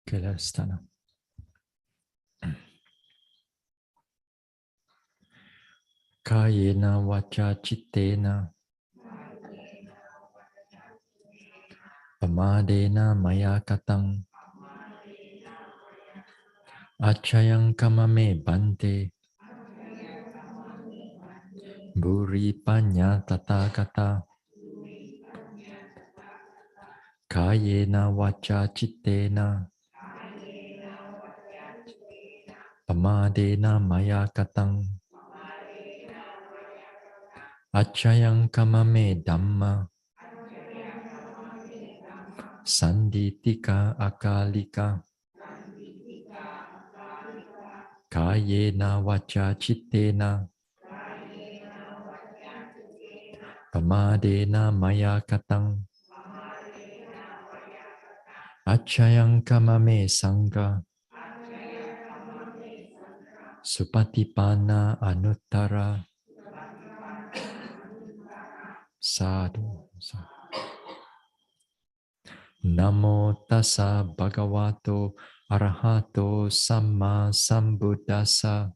Okay, let's start now. Kayena vacha chittena pamadena maya katang achayang kamame bhante bhuri panya tathagata kayena vacha chittena pamadena maya katang achayang kamame dhamma sanditika akalika kayena vacha chittena pamadena maya katang achayang kamame sangha supatipana anuttara sadhu. Namo tassa bhagavato arahato samma sambuddhassa.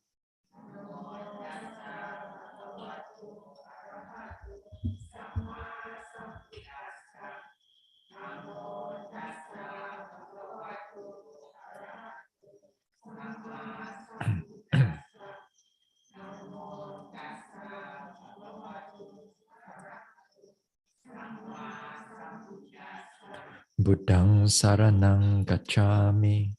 Buddhang saranang gacchami.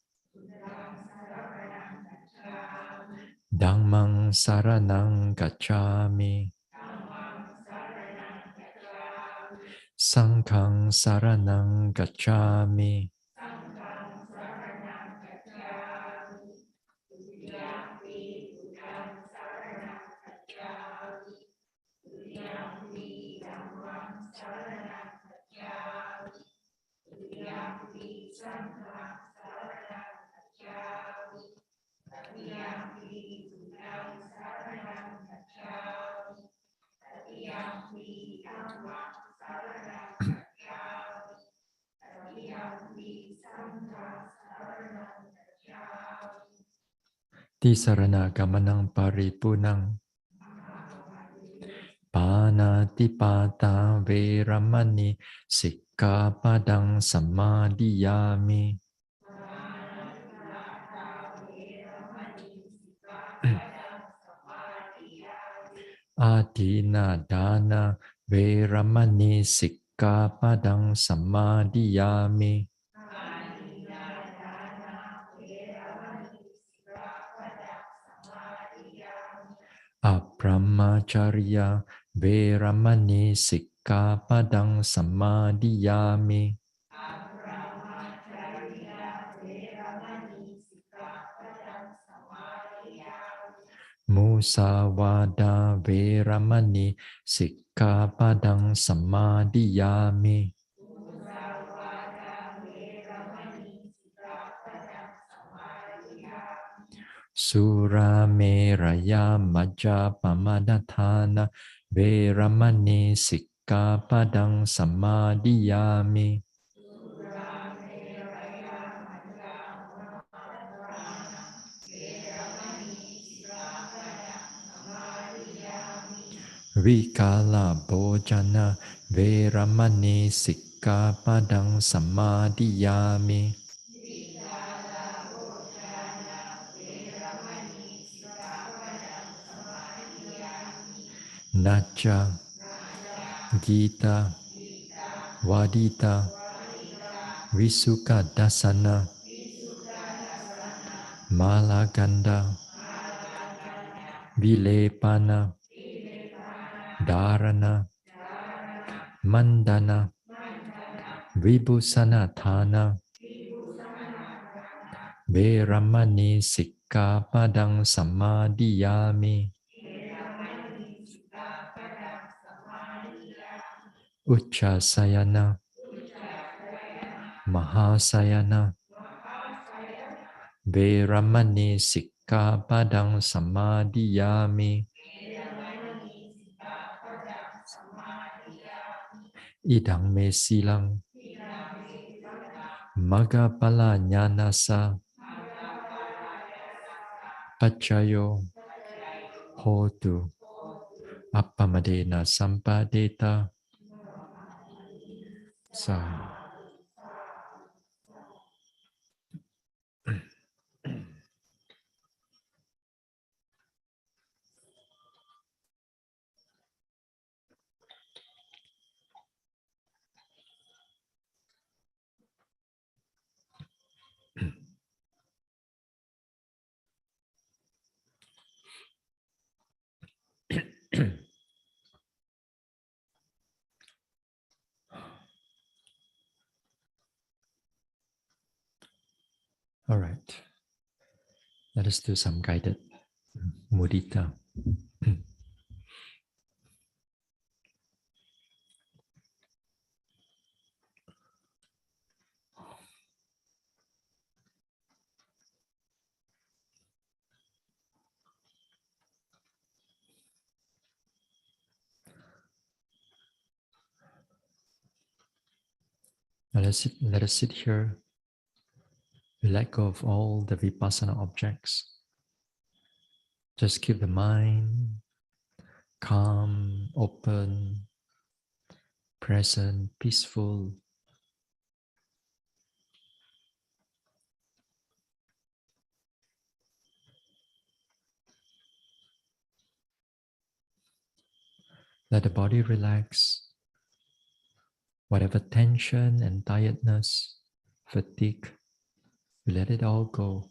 Dhammang saranang gacchami. Sanghang saranang gacchami. Tisarana gamanang paripunang panatipata veramani sikkhapadang samadhiyami. Adina dana veramani sikkhapadang samadhiyami. Abrahmacharya veramani sikkhapadang samadhiyami. Musawada veramani sikkhapadang samadhiyami. Surameraya majapamadatthana veramani sikkhapadang samadhiyami. Vikala bhojana veramani sikkhapadang samadhiyami. Nacha Gita Vadita Visuka Dasana Malaganda Vilepana Dharana Mandana Vibhusanatthana Veramani sikkhapadang samadhiyami. Uchasayana Mahasayana Veramani sikkhapadang samadhiyami. Idang me silang Magapala Jnanasa Pachayo Hotu Appamadena Sampadeta Sa. All right, let us do some guided mudita. Let us sit here. We let go of all the vipassana objects. Just keep the mind calm, open, present, peaceful. Let the body relax. Whatever tension and tiredness, fatigue, we let it all go.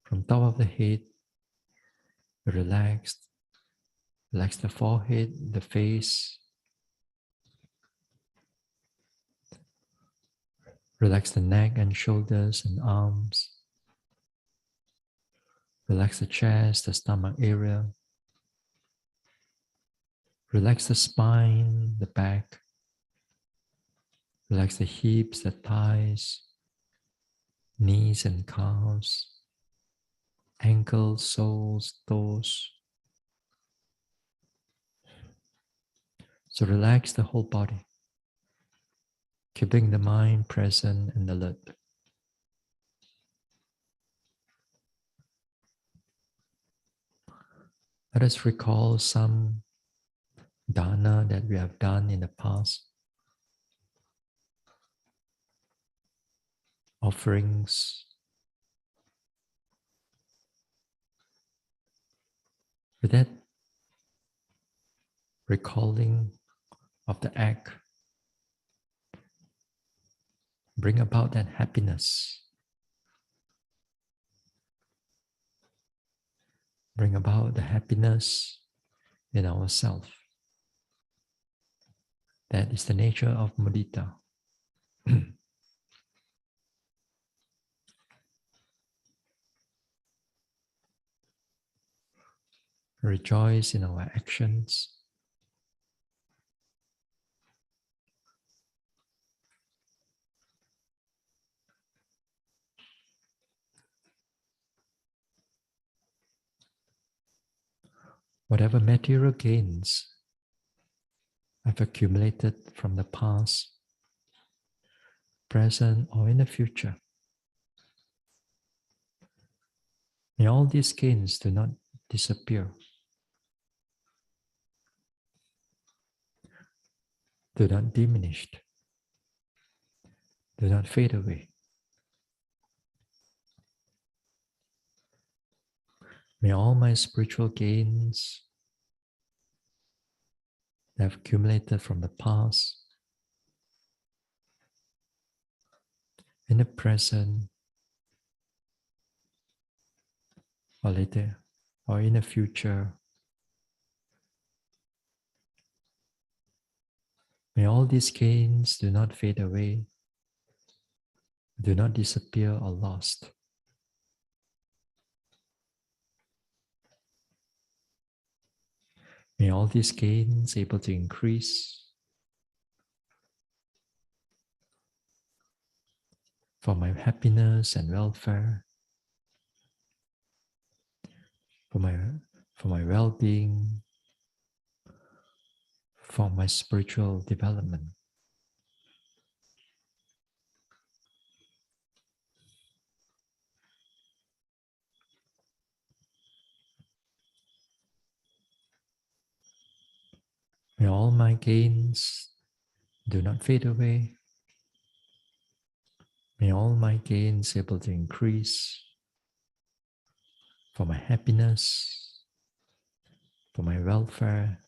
From top of the head, relax. Relax the forehead, the face. Relax the neck and shoulders and arms. Relax the chest, the stomach area. Relax the spine, the back. Relax the hips, the thighs, knees and calves, ankles, soles, toes. So relax the whole body, keeping the mind present and alert. Let us recall some dana that we have done in the past, offerings. With that recalling of the act, bring about that happiness. Bring about the happiness in ourselves. That is the nature of mudita. Rejoice in our actions. Whatever material gains I've accumulated from the past, present, or in the future, may all these gains do not disappear, do not diminish, do not fade away. May all my spiritual gains that I've accumulated from the past, in the present, or later, or in the future, may all these gains do not fade away, do not disappear or lost. May all these gains able to increase for my happiness and welfare, for my well-being, for my spiritual development. May all my gains do not fade away. May all my gains able to increase for my happiness, for my welfare,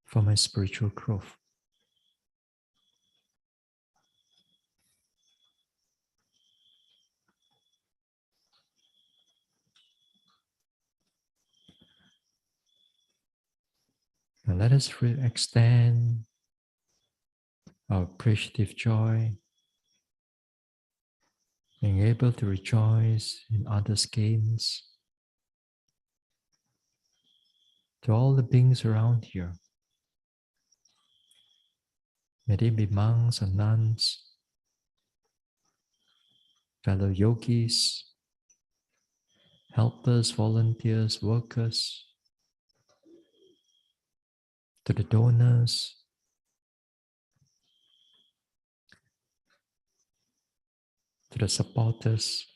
for my spiritual growth. Now let us extend our appreciative joy, being able to rejoice in others' gains, to all the beings around here. May they be monks or nuns, fellow yogis, helpers, volunteers, workers, to the donors, to the supporters,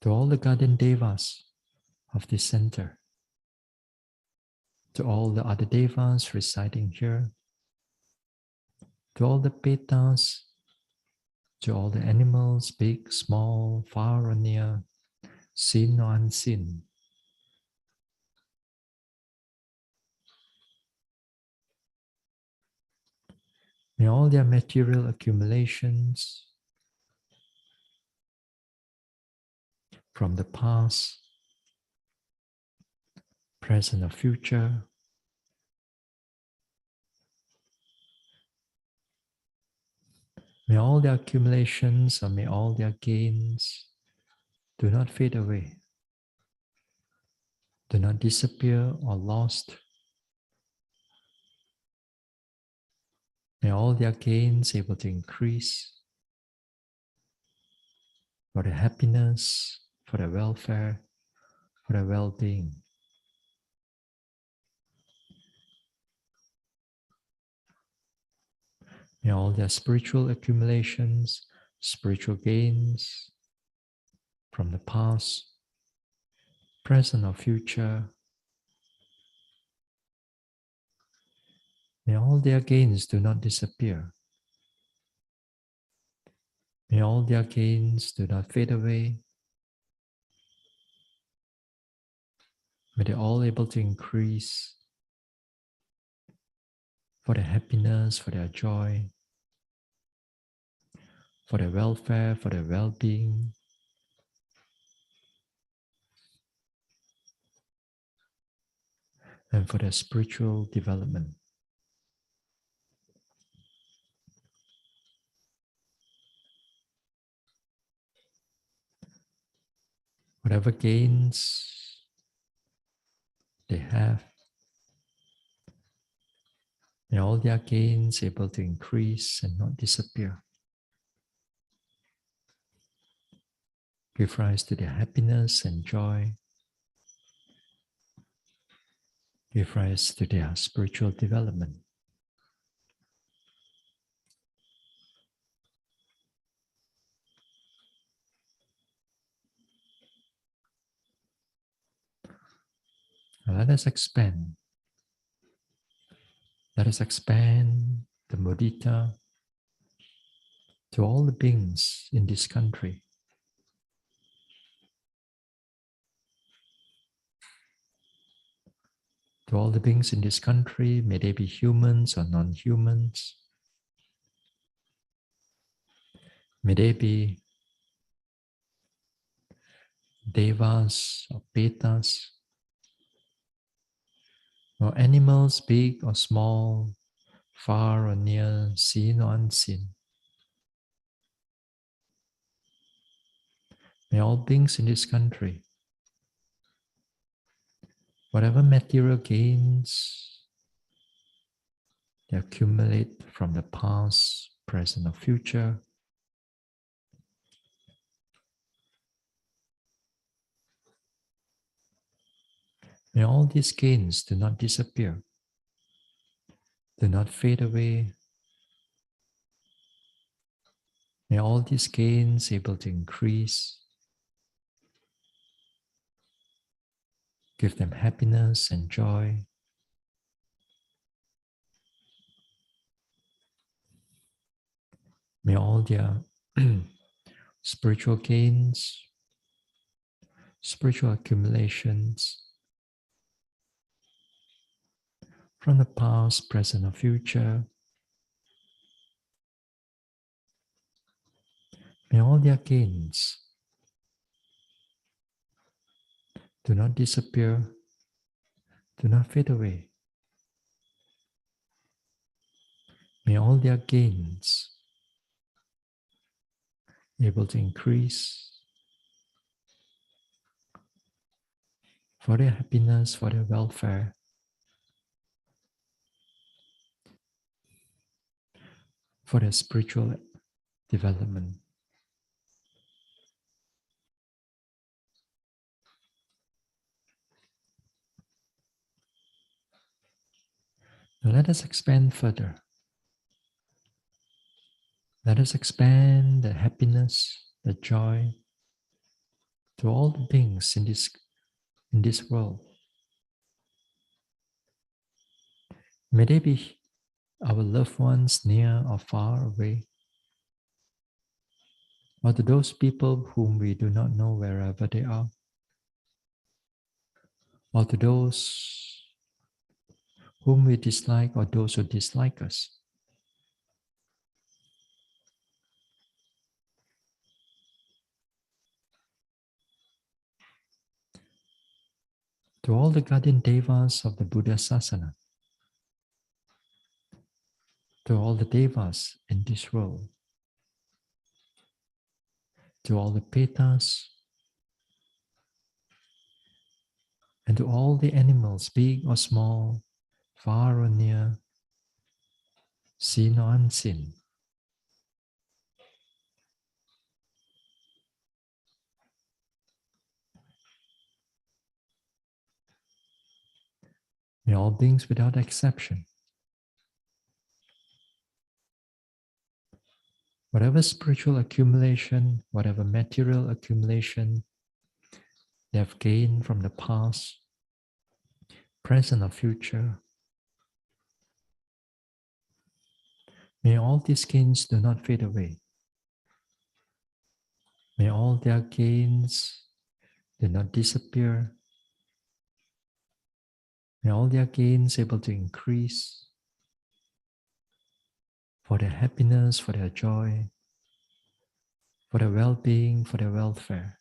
to all the guardian devas of this center, to all the other devas residing here, to all the petas, to all the animals, big, small, far or near, seen or unseen. May all their material accumulations from the past, present or future, may all their accumulations or may all their gains do not fade away, do not disappear or lost. May all their gains able to increase for their happiness, for their welfare, for their well-being. May all their spiritual accumulations, spiritual gains from the past, present or future, may all their gains do not disappear. May all their gains do not fade away. May they all able to increase for their happiness, for their joy, for their welfare, for their well-being, and for their spiritual development. Whatever gains they have, may all their gains able to increase and not disappear. Give rise to their happiness and joy. Give rise to their spiritual development. Now let us expand. Let us expand the mudita to all the beings in this country. To all the beings in this country, may they be humans or non-humans. May they be devas or petas, or animals big or small, far or near, seen or unseen. May all beings in this country, whatever material gains they accumulate from the past, present or future, may all these gains do not disappear, do not fade away, May all these gains able to increase, give them happiness and joy. May all their spiritual gains, spiritual accumulations from the past, present, or future, may all their gains do not disappear, do not fade away. May all their gains be able to increase for their happiness, for their welfare, for their spiritual development. Now let us expand further. Let us expand the happiness, the joy to all the beings in this world. May they be our loved ones near or far away, or to those people whom we do not know wherever they are, or to those whom we dislike or those who dislike us. To all the guardian devas of the Buddha Sasana, to all the devas in this world, to all the petas, and to all the animals, big or small, far or near, seen or unseen. May all beings without exception, whatever spiritual accumulation, whatever material accumulation they have gained from the past, present or future, may all these gains do not fade away. May all their gains do not disappear. May all their gains able to increase for their happiness, for their joy, for their well-being, for their welfare.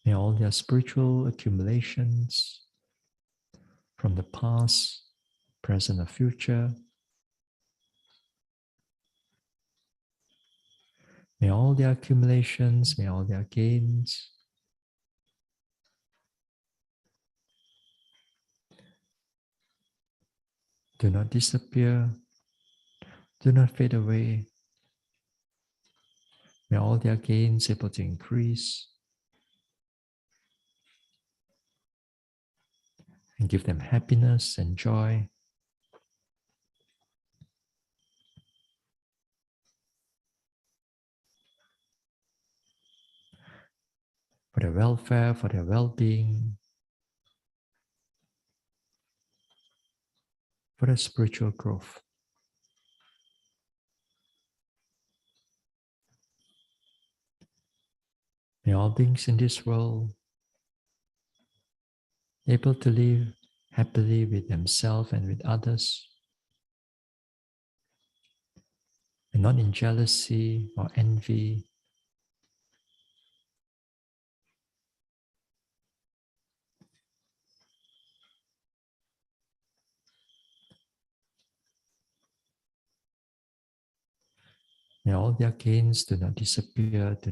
May all their spiritual accumulations from the past, present, or future, may all their accumulations, may all their gains do not disappear, do not fade away. May all their gains able to increase and give them happiness and joy. For their welfare, for their well-being, for their spiritual growth. May all beings in this world able to live happily with themselves and with others, and not in jealousy or envy. May all their gains do not disappear, do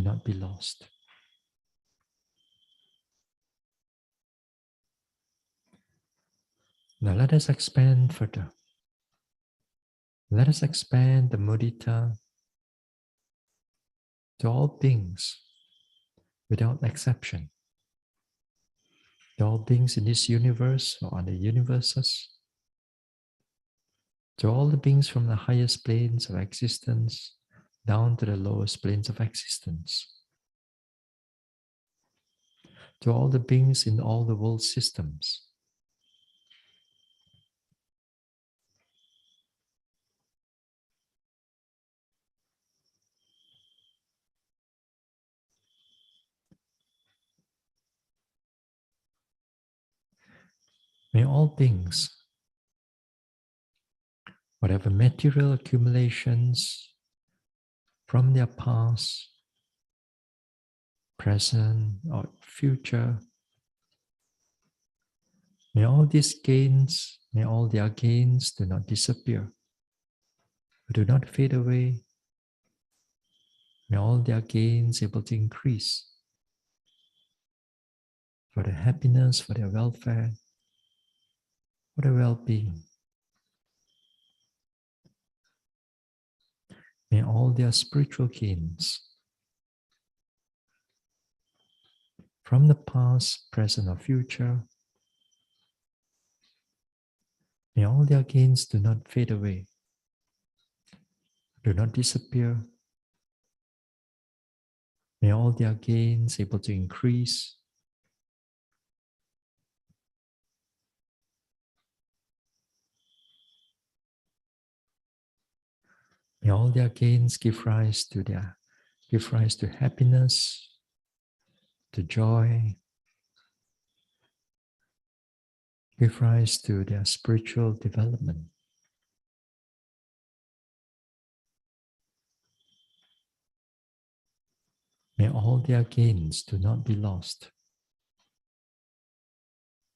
not be lost. Now let us expand further. Let us expand the mudita to all beings without exception. To all beings in this universe or other universes. To all the beings from the highest planes of existence down to the lowest planes of existence. To all the beings in all the world systems. May all beings, whatever material accumulations from their past, present, or future, may all these gains, may all their gains do not disappear, do not fade away. May all their gains able to increase for their happiness, for their welfare, for their well-being. May all their spiritual gains from the past, present, or future, may all their gains do not fade away, do not disappear. May all their gains able to increase. May all their gains give rise to happiness, to joy, give rise to their spiritual development. May all their gains do not be lost.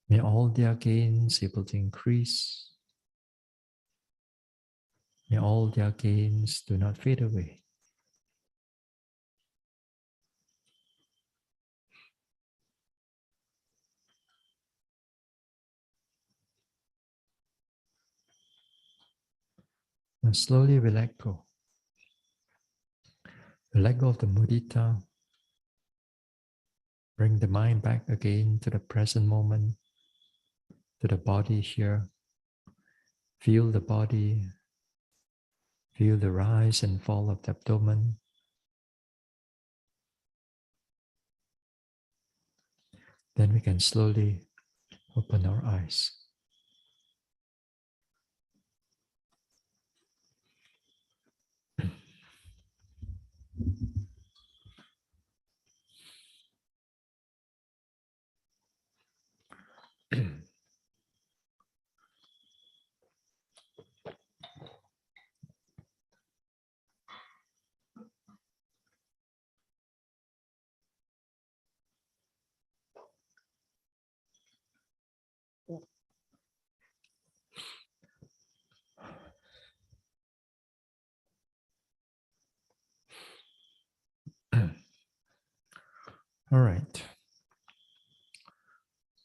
May all their gains able to increase. May all their gains do not fade away. And slowly we let go. We let go of the mudita. Bring the mind back again to the present moment, to the body here. Feel the body. Feel the rise and fall of the abdomen. Then we can slowly open our eyes. All right.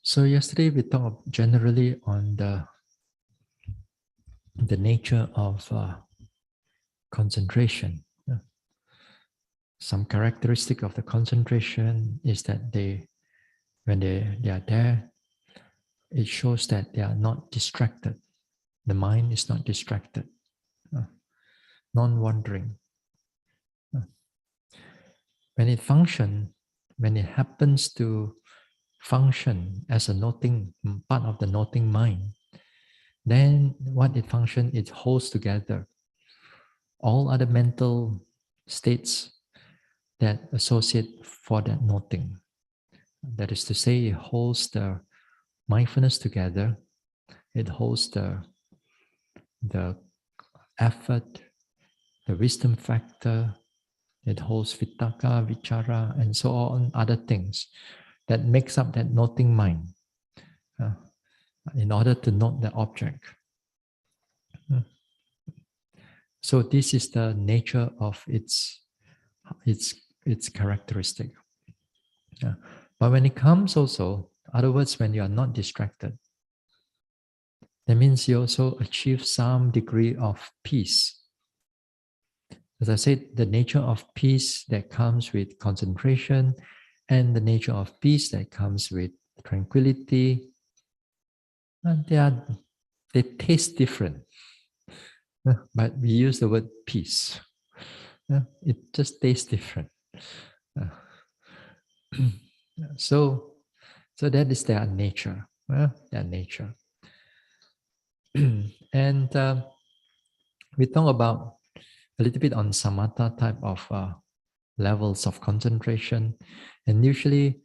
So yesterday we talked generally on the nature of concentration. Some characteristic of the concentration is that when they are there, it shows that they are not distracted. The mind is not distracted, non-wandering. When it functions, when it happens to function as a noting part of the noting mind, then what it functions, it holds together all other mental states that associate for that noting. That is to say, it holds the mindfulness together, it holds the effort, the wisdom factor, it holds vitakka, vichara, and so on, other things that makes up that noting mind in order to note the object. So this is the nature of its characteristic. But when it comes also, in other words, when you are not distracted, that means you also achieve some degree of peace. As I said, the nature of peace that comes with concentration and the nature of peace that comes with tranquility, they taste different. but we use the word peace. It just tastes different. Uh, so, so that is their nature. Their nature. And we talk about a little bit on samatha type of levels of concentration, and usually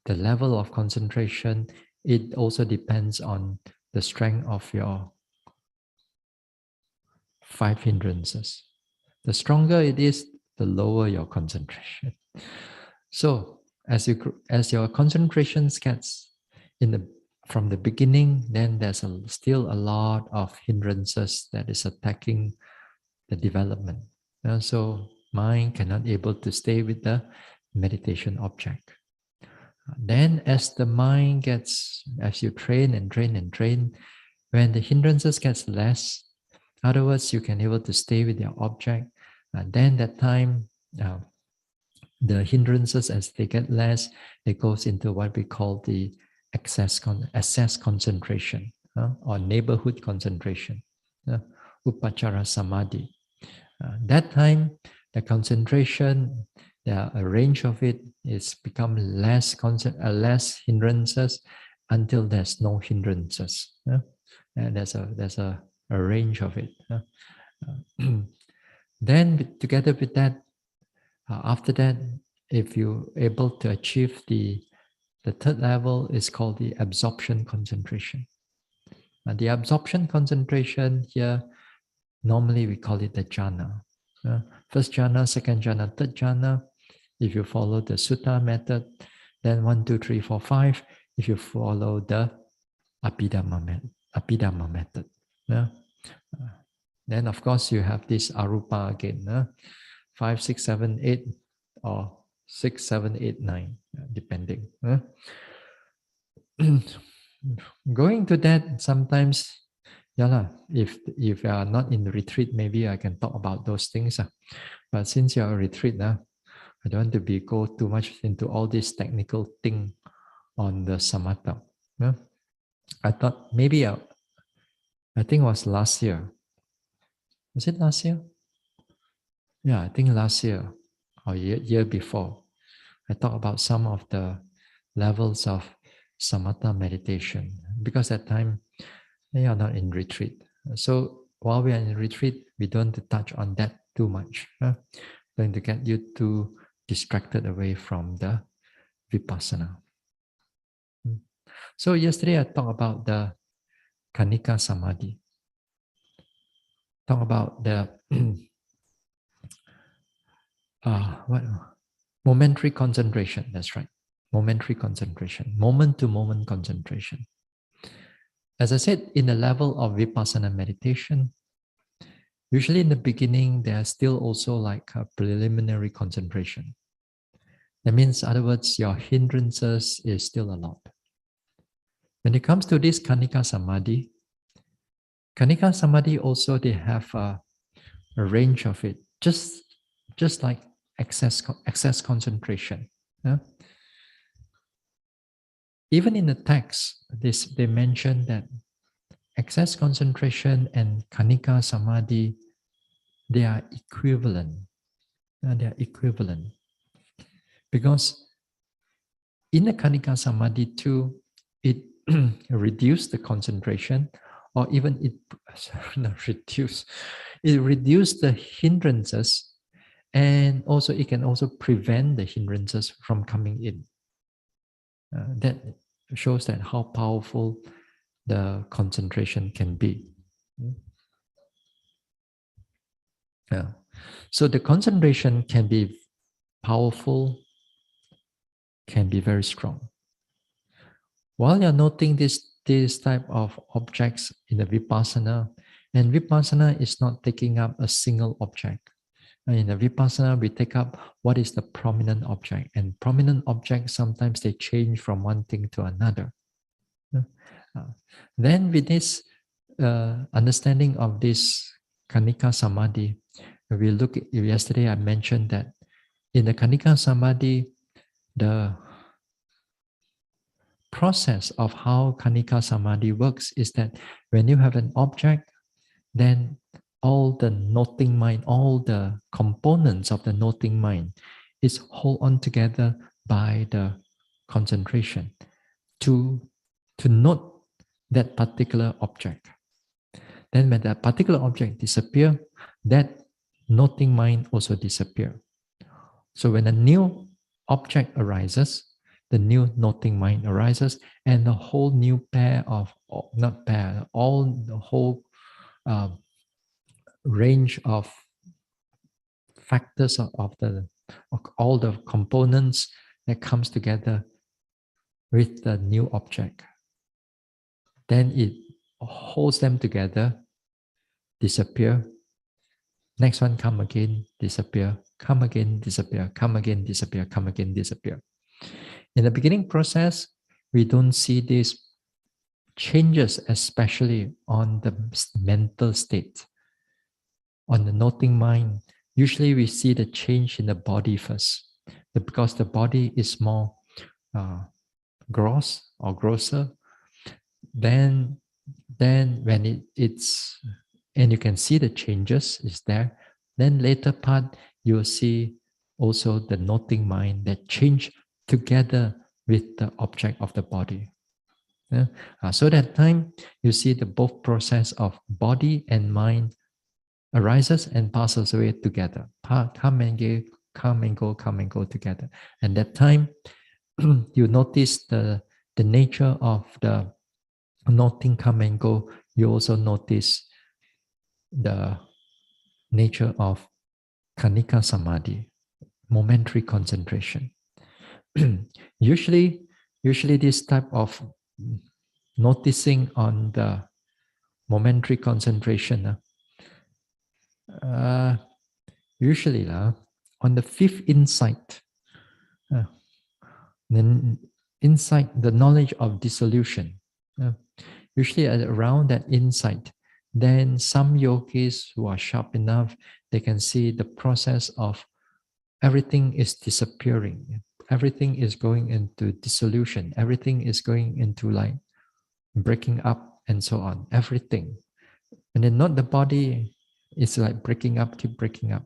the level of concentration, it also depends on the strength of your five hindrances. The stronger it is, the lower your concentration. So as your concentration gets in the from the beginning, then there's still a lot of hindrances that is attacking the development. So mind cannot able to stay with the meditation object. Then as the mind gets, as you train and train and train, when the hindrances gets less, other words, you can able to stay with your object, and then that time, the hindrances as they get less, it goes into what we call the access concentration, or neighborhood concentration, upachara samadhi. That time, the concentration, the range of it is become less hindrances until there's no hindrances. And there's a range of it. Then together with that, after that, if you're able to achieve the third level, is called the absorption concentration. The absorption concentration here, normally we call it the jhana. First jhana, second jhana, third jhana. If you follow the sutta method, then 1, 2, 3, 4, 5. If you follow the Abhidhamma method. Then of course you have this arupa again. 5, 6, 7, 8, or 6, 7, 8, 9, depending. Going to that, sometimes, if you are not in retreat, maybe I can talk about those things. But since you are a retreat, I don't want to go too much into all this technical thing on the samatha. I thought maybe, I think it was last year. Was it last year? Yeah, I think last year or year before. I talked about some of the levels of samatha meditation, because at that time they are not in retreat. So while we are in retreat, we don't want to touch on that too much. Going to get you too distracted away from the vipassana. So yesterday I talked about the Kanika Samadhi. Talk about the what momentary concentration. That's right, momentary concentration, moment to moment concentration. As I said, in the level of vipassana meditation, usually in the beginning, there's still also like a preliminary concentration. That means, in other words, your hindrances is still a lot. When it comes to this Kanika Samadhi also, they have a range of it, just like excess concentration. Even in the text, they mention that excess concentration and Kanika Samadhi, they are equivalent. They are equivalent. Because in the Kanika Samadhi too, it reduced the concentration, or even it reduced the hindrances, and also it can also prevent the hindrances from coming in. That shows that how powerful the concentration can be. So the concentration can be powerful, can be very strong. While you're noting this type of objects in the vipassana, and vipassana is not taking up a single object. In the vipassana, we take up what is the prominent object, and prominent objects, sometimes they change from one thing to another. Then with this understanding of this Kanika Samadhi, we look at, yesterday I mentioned that in the Kanika Samadhi, the process of how Kanika Samadhi works is that when you have an object, then all the noting mind, all the components of the noting mind is hold on together by the concentration to note that particular object. Then when that particular object disappear, that noting mind also disappear. So when a new object arises, the new noting mind arises, and the whole new pair of, not pair, all the whole range of factors of all the components that comes together with the new object. Then it holds them together, disappear. Next one come again, disappear, come again, disappear, come again, disappear, come again, disappear. In the beginning process, we don't see these changes, especially on the mental state. On the noting mind, usually we see the change in the body first, because the body is more gross or grosser. Then when it's, and you can see the changes is there, then later part you'll see also the noting mind that change together with the object of the body. Yeah? So that time you see the both process of body and mind arises and passes away together. Come and go, come and go, come and go together. And that time you notice the nature of the noting come and go. You also notice the nature of Kanika Samadhi, momentary concentration. usually this type of noticing on the momentary concentration, usually on the fifth insight, then insight, the knowledge of dissolution, usually around that insight, then some yogis who are sharp enough, they can see the process of everything is disappearing, everything is going into dissolution, everything is going into like breaking up and so on, everything. And then not the body, it's like breaking up, keep breaking up.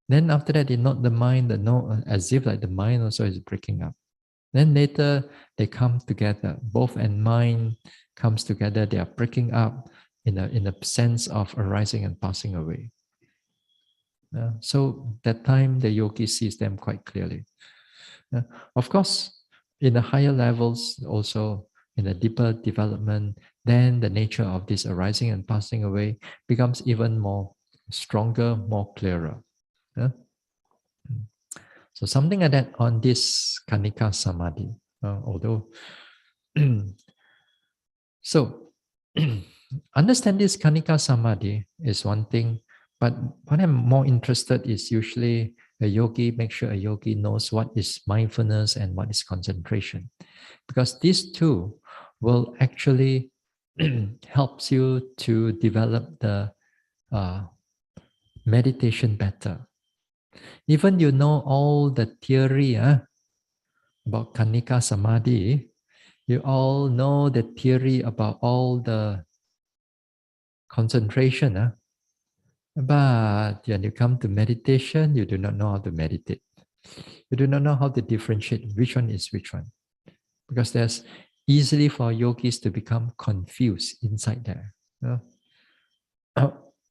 Then after that, they note the mind, as if like the mind also is breaking up. Then later they come together, both and mind comes together, they are breaking up in a sense of arising and passing away. So that time the yogi sees them quite clearly. Of course, in the higher levels, also in the deeper development, then the nature of this arising and passing away becomes even more stronger, more clearer. So something like that on this Kanika Samadhi. Although, so understand this Kanika Samadhi is one thing, but what I'm more interested is usually a yogi, make sure a yogi knows what is mindfulness and what is concentration. Because these two will actually helps you to develop the meditation better. Even you know all the theory about Kanika Samadhi, you all know the theory about all the concentration, but when you come to meditation, you do not know how to meditate. You do not know how to differentiate which one is which one. Because there's easily for yogis to become confused inside there.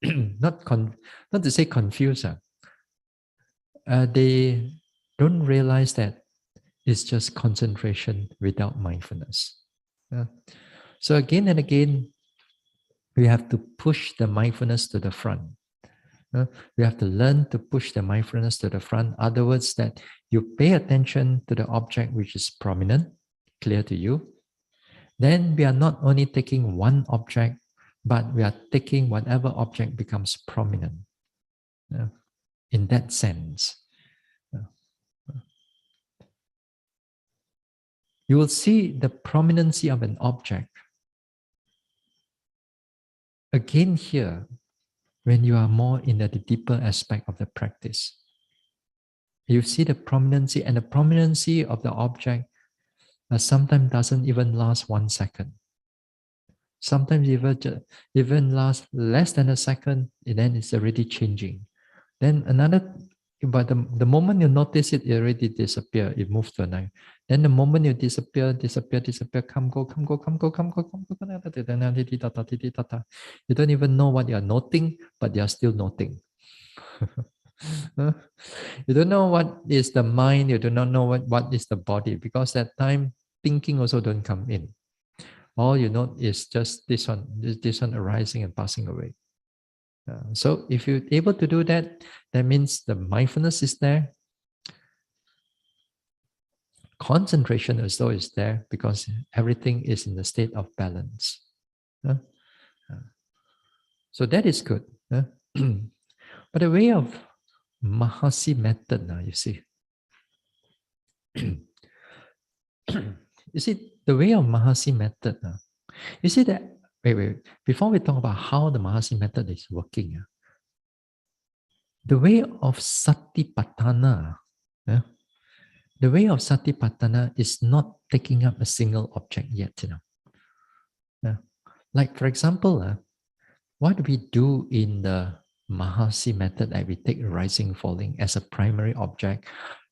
Not to say confused. They don't realize that it's just concentration without mindfulness. So again and again, we have to push the mindfulness to the front. We have to learn to push the mindfulness to the front. Other words, that you pay attention to the object which is prominent, clear to you. Then we are not only taking one object, but we are taking whatever object becomes prominent. In that sense, you will see the prominency of an object. Again here, when you are more in the deeper aspect of the practice, you see the prominency, and the prominency of the object sometimes doesn't even last 1 second. Sometimes even last less than a second, and then it's already changing. Then but the moment you notice it, it already disappear. It moves to another. Then the moment you disappear, come, go, come, go, come, go, come, go, come, go, you don't even know what you're noting, but you're still noting. Huh? You don't know what is the mind, you do not know what is the body, because that time thinking also don't come in. All you know is just this one arising and passing away. So if you're able to do that, that means the mindfulness is there. Concentration also is there because everything is in the state of balance. So that is good. But the way of Mahasi method, you see, you see, the way of Mahasi method, you see that, wait, before we talk about how the Mahasi method is working, the way of Satipatthana, the way of Satipatthana is not taking up a single object yet. Like, for example, what we do in the Mahasi method, that we take rising, falling as a primary object,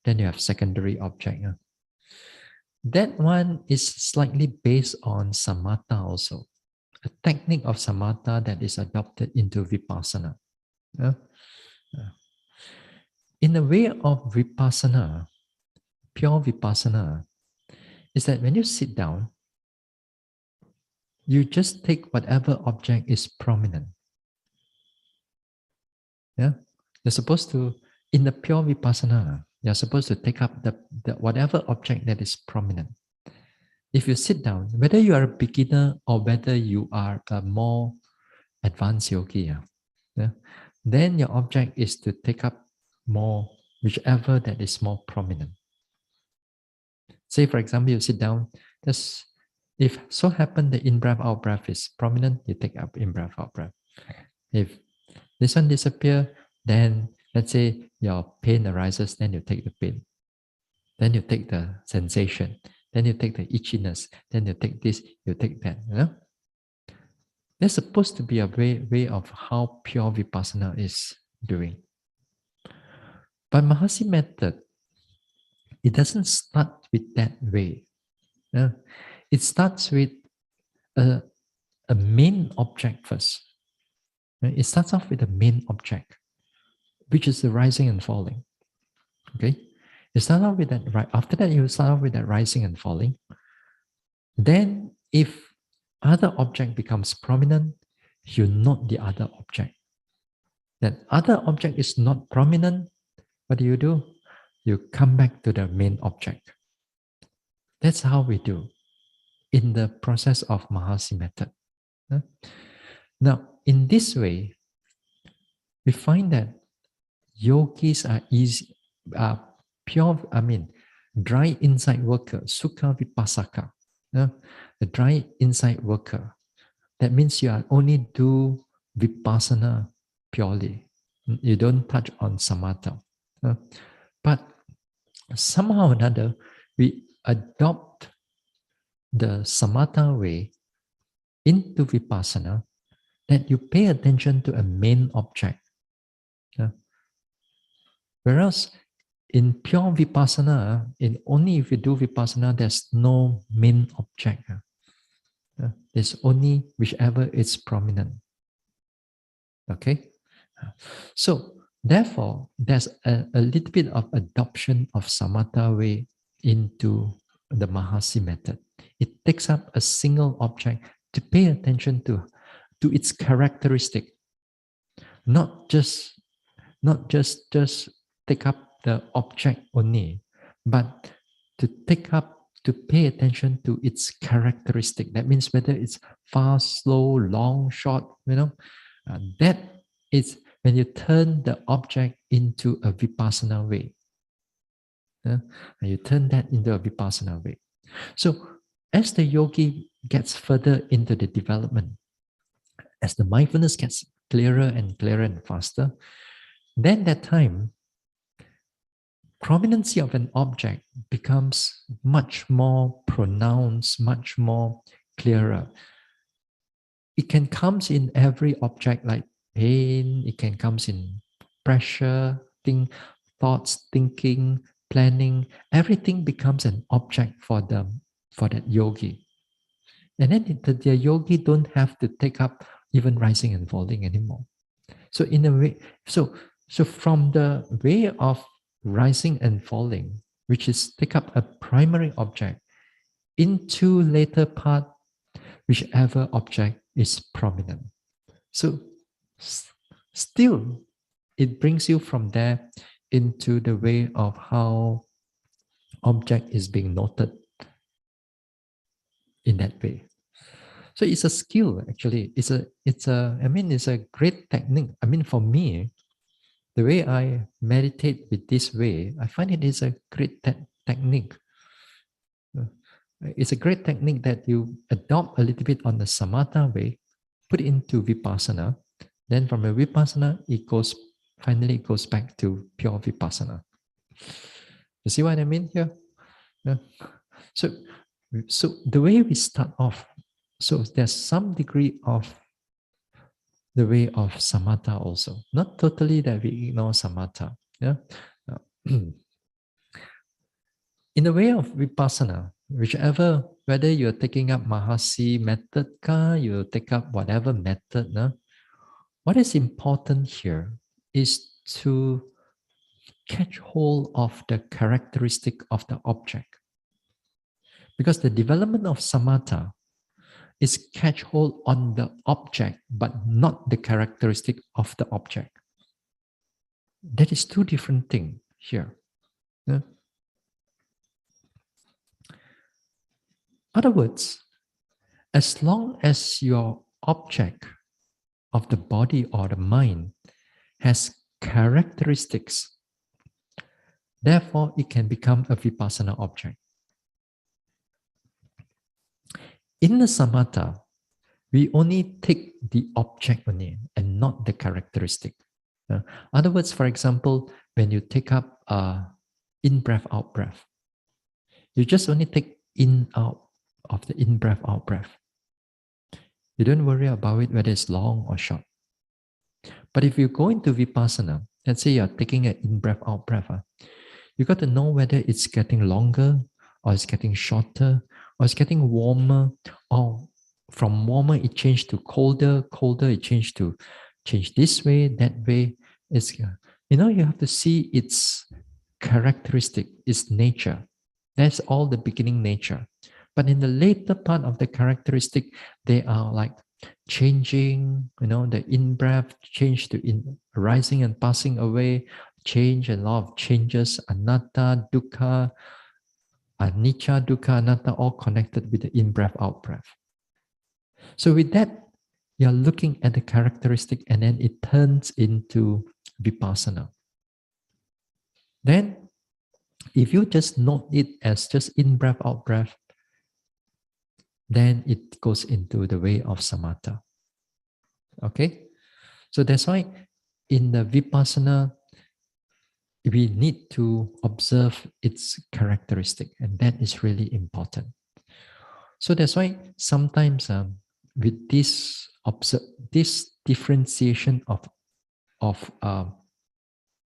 then you have secondary object. That one is slightly based on samatha also, a technique of samatha that is adopted into vipassana. In the way of vipassana, pure vipassana, is that when you sit down, you just take whatever object is prominent. Yeah, you're supposed to, in the pure vipassana, you're supposed to take up the whatever object that is prominent. If you sit down, whether you are a beginner or whether you are a more advanced yogi, then your object is to take up more, whichever that is more prominent. Say, for example, you sit down, just if so happen the in-breath, out-breath is prominent, you take up in-breath, out-breath. If this one disappear, then let's say your pain arises, then you take the pain. Then you take the sensation. Then you take the itchiness. Then you take this, you take that. There's supposed to be a way of how pure vipassana is doing. But Mahasi method, it doesn't start with that way. It starts with a main object first. It starts off with a main object, which is the rising and falling. Okay? You start off with that, right? After that, you start off with that rising and falling. Then, if other object becomes prominent, you note the other object. That other object is not prominent, what do? You come back to the main object. That's how we do in the process of Mahasi method. Now, in this way, we find that yogis are dry inside worker, sukha vipassaka. The dry inside worker. That means you are only do vipassana purely. You don't touch on samatha. But somehow or another, we adopt the samatha way into vipassana, that you pay attention to a main object. Whereas in pure vipassana, only if you do vipassana, there's no main object. There's only whichever is prominent. Okay? So, therefore, there's a little bit of adoption of samatha way into the Mahasi method. It takes up a single object to pay attention to its characteristic, not just take up the object only, but to pay attention to its characteristic. That means whether it's fast, slow, long, short, that is when you turn the object into a vipassana way. And you turn that into a vipassana way. So as the yogi gets further into the development, as the mindfulness gets clearer and clearer and faster, then that time, prominency of an object becomes much more pronounced, much more clearer. it can comes in every object like pain, it can comes in pressure, thoughts, thinking, planning, everything becomes an object for them, for that yogi. And then the yogi don't have to take up even rising and falling anymore. So in a way, so from the way of rising and falling, which is take up a primary object, into later part, whichever object is prominent. So still, it brings you from there into the way of how object is being noted in that way. So it's a skill actually. It's a great technique. I mean, for me, the way I meditate with this way, I find it is a great technique. Uh, It's a great technique that you adopt a little bit on the samatha way, put it into vipassana. Then from a vipassana, finally it goes back to pure vipassana. You see what I mean here? Yeah. So, so the way we start off, so there's some degree of the way of samatha also. Not totally that we ignore samatha. Yeah. In the way of vipassana, whichever, whether you're taking up Mahasi method, you take up whatever method, what is important here is to catch hold of the characteristic of the object. Because the development of samatha is catch hold on the object, but not the characteristic of the object. That is two different things here. Yeah? Other words, as long as your object of the body or the mind has characteristics, therefore it can become a vipassana object. In the samatha, we only take the object only and not the characteristic. Other words, for example, when you take up in breath, out breath, you just only take in out of the in breath, out breath. You don't worry about it whether it's long or short. But if you go into vipassana, let's say you're taking an in breath, out breath, you got to know whether it's getting longer or it's getting shorter or it's getting warmer, or from warmer it changed to colder, colder it changed to change this way, that way. It's, you have to see its characteristic, its nature. That's all the beginning nature. But in the later part of the characteristic, they are like changing, the in-breath change to in rising and passing away, change, a lot of changes, anatta, dukkha, anicca, dukkha, anatta, all connected with the in-breath, out-breath. So with that, you're looking at the characteristic and then it turns into vipassana. Then, if you just note it as just in-breath, out-breath, then it goes into the way of samatha. Okay? So that's why in the vipassana, we need to observe its characteristic, and that is really important. So that's why sometimes with this differentiation of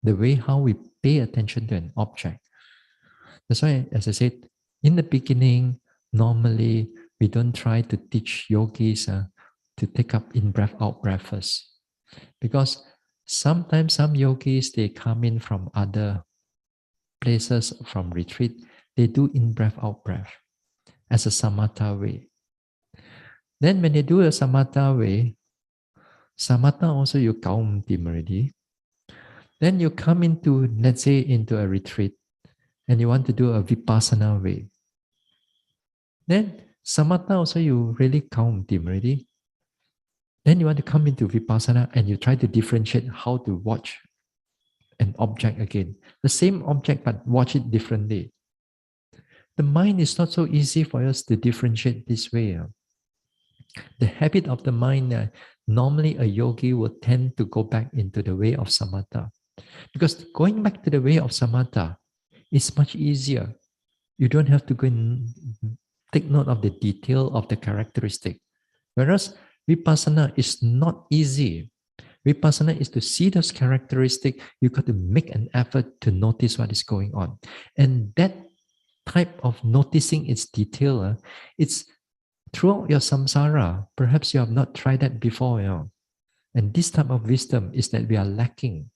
the way how we pay attention to an object. That's why, as I said, in the beginning, normally we don't try to teach yogis to take up in-breath, out-breath first. Because sometimes some yogis, they come in from other places, from retreat, they do in-breath, out-breath as a samatha way. Then when they do a samatha way, samatha also you kaum dim already. Then you come into, let's say, into a retreat, and you want to do a vipassana way. Then samatha also you really kaum dim already. Then you want to come into vipassana and you try to differentiate how to watch an object again. The same object, but watch it differently. The mind is not so easy for us to differentiate this way. The habit of the mind, normally a yogi will tend to go back into the way of samatha. Because going back to the way of samatha is much easier. You don't have to go and take note of the detail of the characteristic. Whereas Vipassana is not easy. Vipassana is to see those characteristics. You got to make an effort to notice what is going on. And that type of noticing its detail, it's throughout your samsara. Perhaps you have not tried that before. And this type of wisdom is that we are lacking.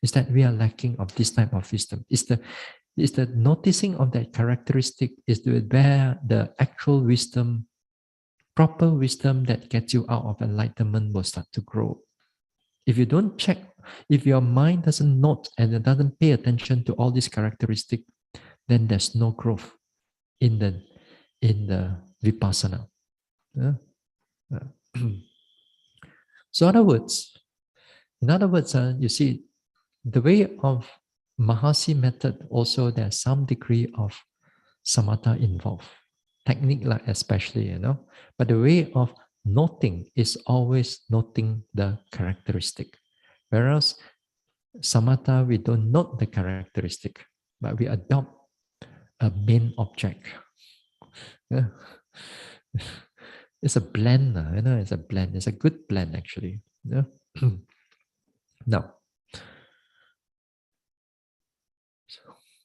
Is that we are lacking of this type of wisdom. Is the noticing of that characteristic is where the actual wisdom, proper wisdom that gets you out of enlightenment will start to grow. If you don't check, if your mind doesn't note and it doesn't pay attention to all these characteristics, then there's no growth in the vipassana. So in other words, you see, the way of Mahasi method also there's some degree of samatha involved, technique like especially, but the way of noting is always noting the characteristic. Whereas samatha, we don't note the characteristic, but we adopt a main object. Yeah. It's a blend, it's a blend. It's a good blend actually. Yeah. Now,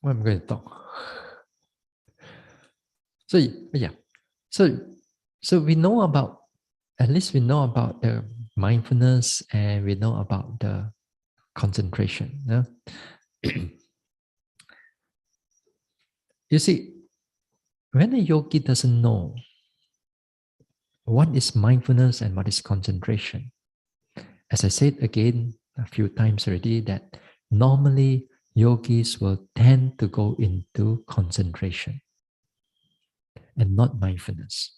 what I'm going to talk. So yeah, so we know about, at least we know about the mindfulness and we know about the concentration. Yeah? You see, when a yogi doesn't know what is mindfulness and what is concentration, as I said again a few times already, that normally yogis will tend to go into concentration and not mindfulness.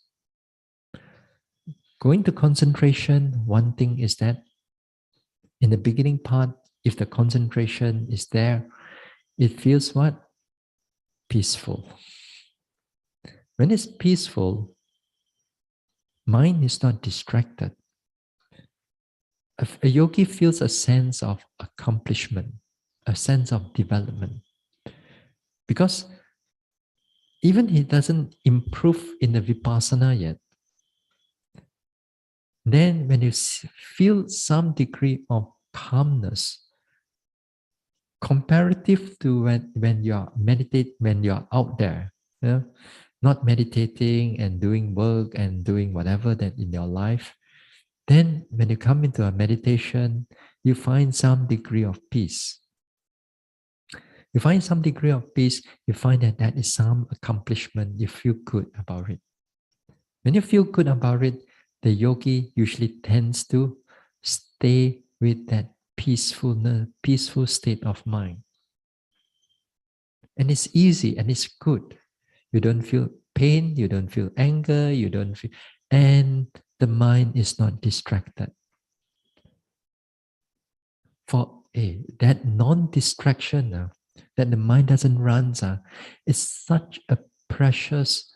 Going to concentration, one thing is that in the beginning part, if the concentration is there, it feels what? Peaceful. When it's peaceful, mind is not distracted. A yogi feels a sense of accomplishment, a sense of development. Because even he doesn't improve in the vipassana yet, then when you feel some degree of calmness, comparative to when you are when you are out there, not meditating and doing work and doing whatever that in your life, then when you come into a meditation, you find some degree of peace. You find some degree of peace, you find that that is some accomplishment, you feel good about it. When you feel good about it, the yogi usually tends to stay with that peaceful state of mind. And it's easy and it's good. You don't feel pain, you don't feel anger, you don't feel, and the mind is not distracted. For that non-distraction, that the mind doesn't run, is such a precious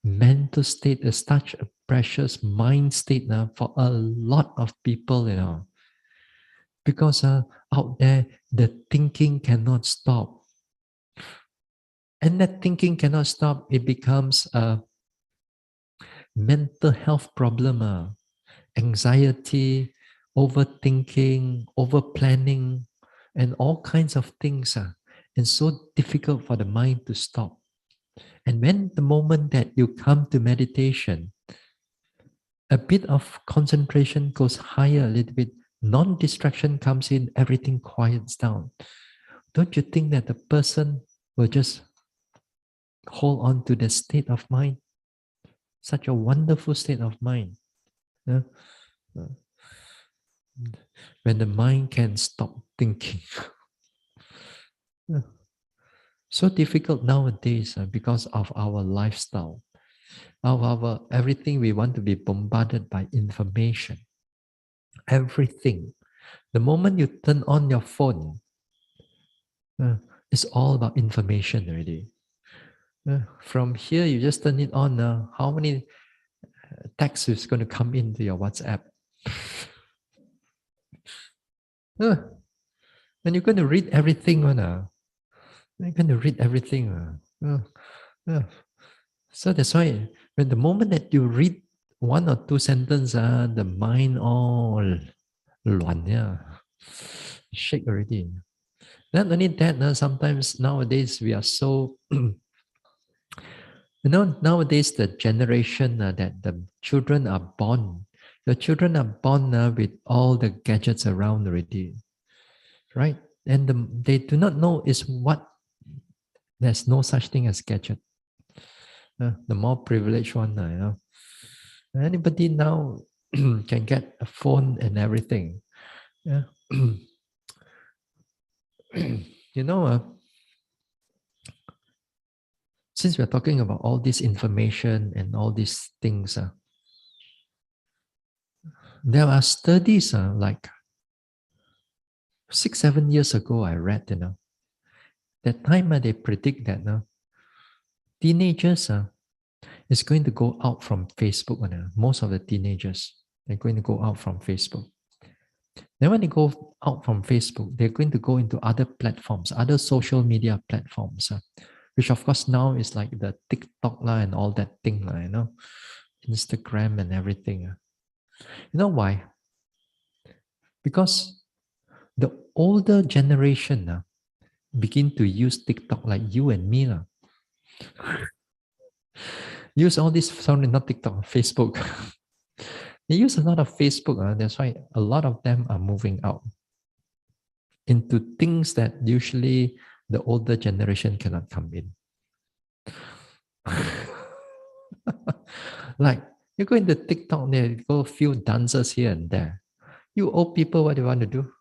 mental state, is such a precious mind state for a lot of people, because out there, the thinking cannot stop. And that thinking cannot stop, it becomes a mental health problem, anxiety, overthinking, over planning, and all kinds of things. And so difficult for the mind to stop. And when the moment that you come to meditation, a bit of concentration goes higher a little bit, non-distraction comes in, everything quiets down. Don't you think that the person will just hold on to the state of mind? Such a wonderful state of mind. When the mind can stop thinking. So difficult nowadays because of our lifestyle, of our everything. We want to be bombarded by information. Everything. The moment you turn on your phone, it's all about information already. From here, you just turn it on. How many texts is going to come into your WhatsApp? And you're going to read everything. You're going to read everything. So that's why when the moment that you read one or two sentences, the mind all 乱, yeah, shake already. Not only that, sometimes nowadays we are so, nowadays the generation that the children are born, the children are born with all the gadgets around already, right? And they do not know is what, there's no such thing as gadget. The more privileged one, anybody now can get a phone and everything. Yeah. you know, uh, since we're talking about all this information and all these things, there are studies like 6, 7 years ago, I read, that time they predict that teenagers is going to go out from Facebook. Most of the teenagers, they're going to go out from Facebook. Then when they go out from Facebook, they're going to go into other platforms, other social media platforms, which of course now is like the TikTok and all that thing, Instagram and everything. You know why? Because the older generation begin to use TikTok like you and me. Use all this, sorry, not TikTok, Facebook. They use a lot of Facebook. That's why a lot of them are moving out into things that usually the older generation cannot come in. Like you go into TikTok, there go a few dances here and there. You old people, what do you want to do?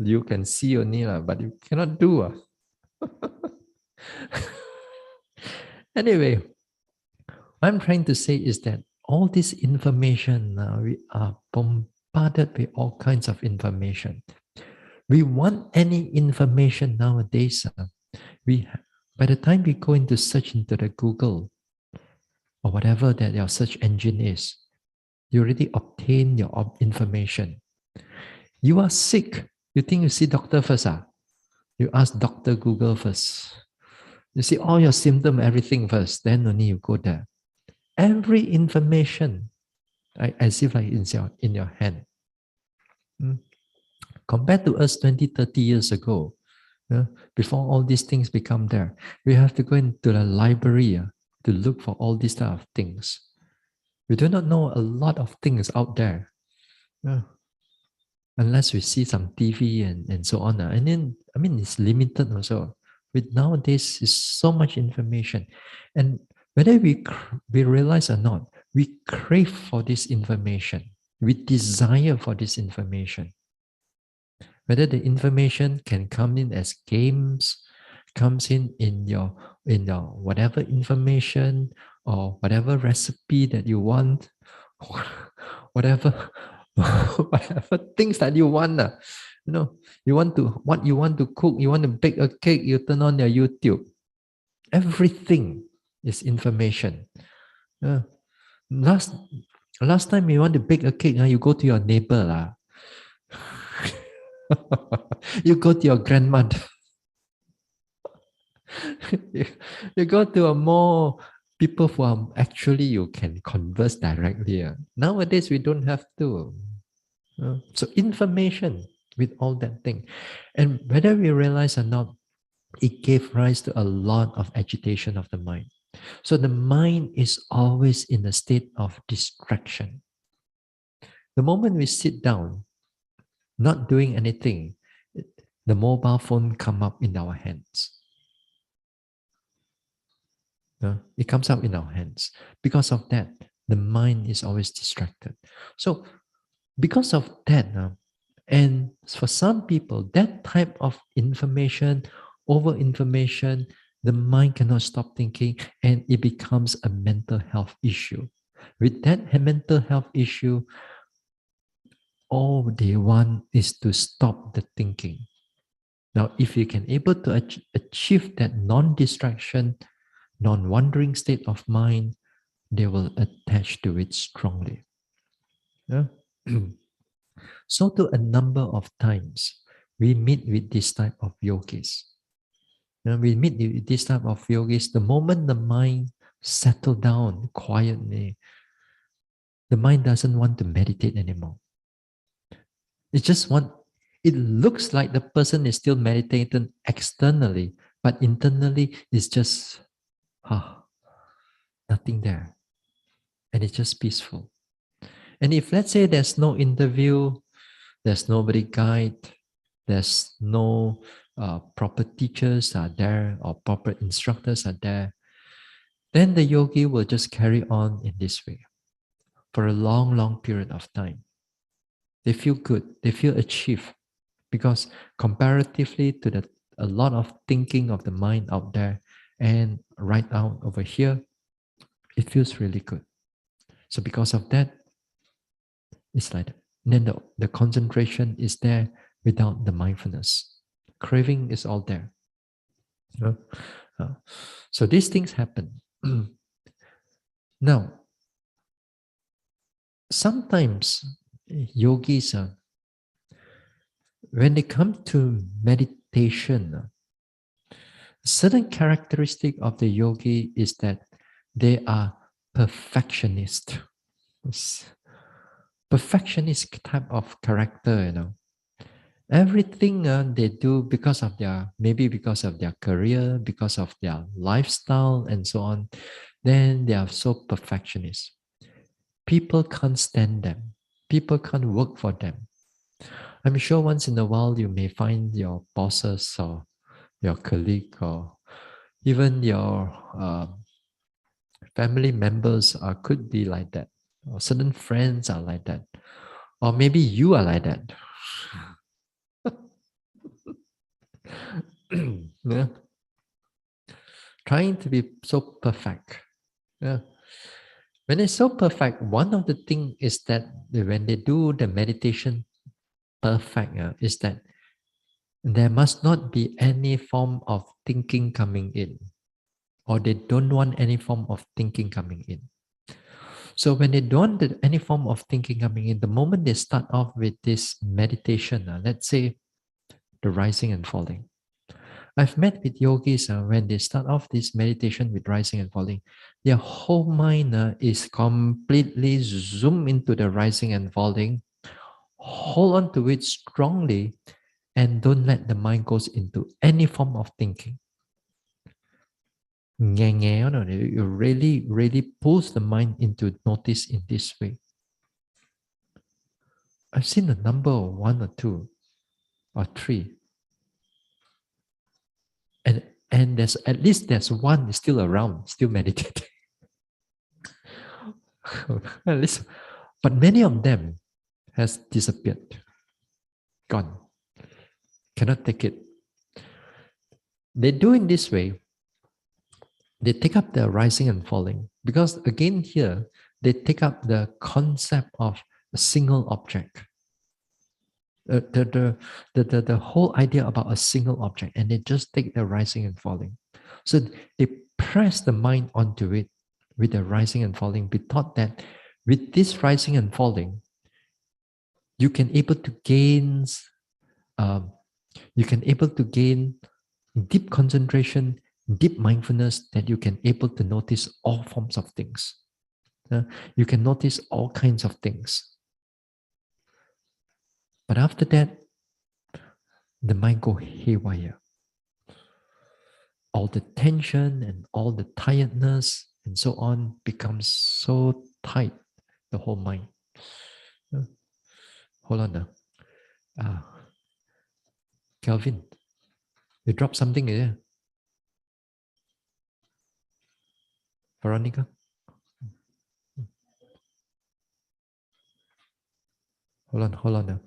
You can see only, but you cannot do. Anyway, what I'm trying to say is that all this information, we are bombarded with all kinds of information. We want any information nowadays. By the time we go into search into the Google or whatever that your search engine is, you already obtain your information. You are sick. You think you see doctor first? You ask Dr. Google first. You see all your symptom, everything first. Then only you go there. Every information, as if like in your hand. Compared to us 20, 30 years ago, before all these things become there, we have to go into the library to look for all these type of things. We do not know a lot of things out there. Unless we see some TV and so on. And then, I mean, it's limited also. With nowadays, is so much information. And whether we realize or not, we crave for this information. We desire for this information. Whether the information can come in as games, comes in your whatever information or whatever recipe that you want, whatever whatever things that you want. You want to cook, you want to bake a cake, you turn on your YouTube. Everything is information. Last time you want to bake a cake, you go to your neighbor. You go to your grandmother. you go to a more people who are actually you can converse directly. Nowadays we don't have to. So information with all that thing. And whether we realize or not, it gave rise to a lot of agitation of the mind. So the mind is always in a state of distraction. The moment we sit down, not doing anything, the mobile phone come up in our hands. It comes up in our hands. Because of that, the mind is always distracted. So because of that, and for some people, that type of information, over information, the mind cannot stop thinking and it becomes a mental health issue. With that mental health issue, all they want is to stop the thinking. Now, if you can able to achieve that non-distraction, non-wandering state of mind, they will attach to it strongly. Yeah? So to a number of times, we meet with this type of yogis. We meet with this type of yogis. The moment the mind settle down quietly. The mind doesn't want to meditate anymore. It just want, it looks like the person is still meditating externally, but internally it's just nothing there. And it's just peaceful. And if let's say there's no interview, there's nobody guide, there's no proper teachers are there or proper instructors are there, then the yogi will just carry on in this way for a long, long period of time. They feel good, they feel achieved because comparatively to the a lot of thinking of the mind out there and right out over here, it feels really good. So because of that, it's like that. And then the concentration is there without the mindfulness. Craving is all there. Uh, uh, so these things happen. Now, sometimes yogis, when they come to meditation, certain characteristic of the yogi is that they are perfectionist. Perfectionist type of character, everything they do because of their, maybe because of their career, because of their lifestyle and so on, then they are so perfectionist. People can't stand them. People can't work for them. I'm sure once in a while you may find your bosses or your colleague or even your family members could be like that, or certain friends are like that, or maybe you are like that. Yeah. Trying to be so perfect. Yeah. When it's so perfect, one of the things is that when they do the meditation perfect, is that there must not be any form of thinking coming in, or they don't want any form of thinking coming in. So when they don't want any form of thinking coming in, the moment they start off with this meditation, let's say the rising and falling. I've met with yogis when they start off this meditation with rising and falling, their whole mind is completely zoomed into the rising and falling. Hold on to it strongly and don't let the mind goes into any form of thinking. It really, really pulls the mind into notice in this way. I've seen a number of one or two or three. And there's at least there's one still around, still meditating. At least, but many of them has disappeared, gone. Cannot take it. They do in this way. They take up the rising and falling because again here they take up the concept of a single object. The whole idea about a single object, and they just take the rising and falling. So they press the mind onto it with the rising and falling. We thought that with this rising and falling, you can able to gain um, you can able to gain deep concentration, deep mindfulness, that you can able to notice all forms of things. You can notice all kinds of things. But after that, the mind go haywire. All the tension and all the tiredness and so on becomes so tight, the whole mind. Hold on now. Kelvin, you dropped something here. Veronica? Hold on now.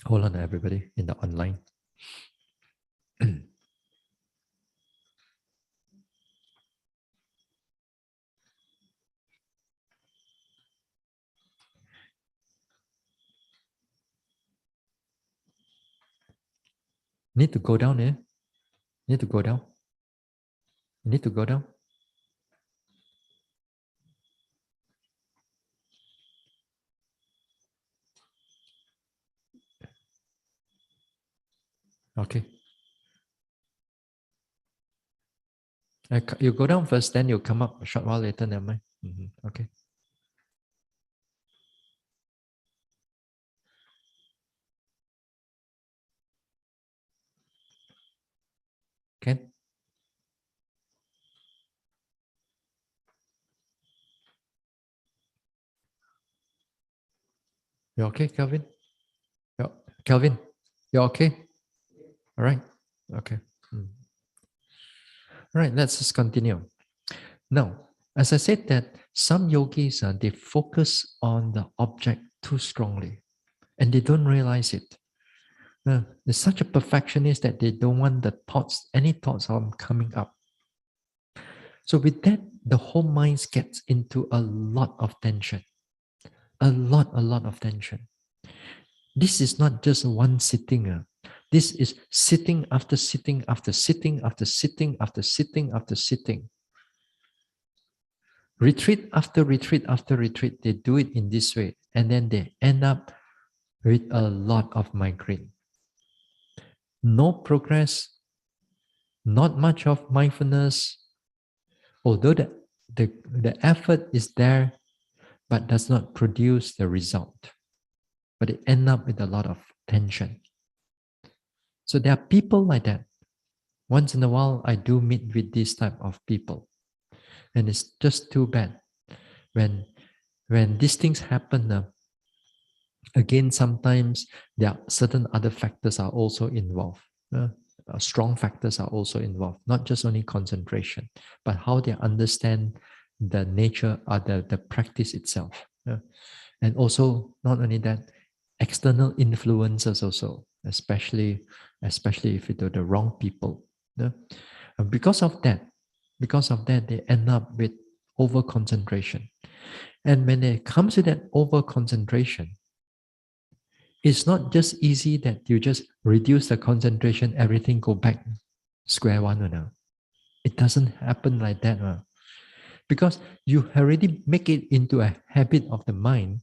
Hold on, everybody in the online. Need to go down, eh? Need to go down. Need to go down. Okay. You go down first, then you come up a short while later, never mind. Okay. Ken? You okay, Kelvin? Kelvin, you okay? All right. Okay. All right, let's just continue. Now, as I said that some yogis, they focus on the object too strongly and they don't realize it. They're such a perfectionist that they don't want the thoughts, any thoughts are coming up. So with that, the whole mind gets into a lot of tension. A lot of tension. This is not just one sitting. This is sitting after sitting after sitting after sitting after sitting after sitting. Retreat after retreat after retreat, they do it in this way. And then they end up with a lot of migraine. No progress, not much of mindfulness, although the effort is there, but does not produce the result. But they end up with a lot of tension. So there are people like that. Once in a while, I do meet with this type of people. And it's just too bad. When these things happen, again, sometimes there are certain other factors are also involved. Strong factors are also involved, not just only concentration, but how they understand the nature or the practice itself. And also, not only that, external influences also, especially if you do the wrong people. And because of that, they end up with over concentration. And when it comes to that over concentration, it's not just easy that you just reduce the concentration, everything go back square one. No. It doesn't happen like that. Because you already make it into a habit of the mind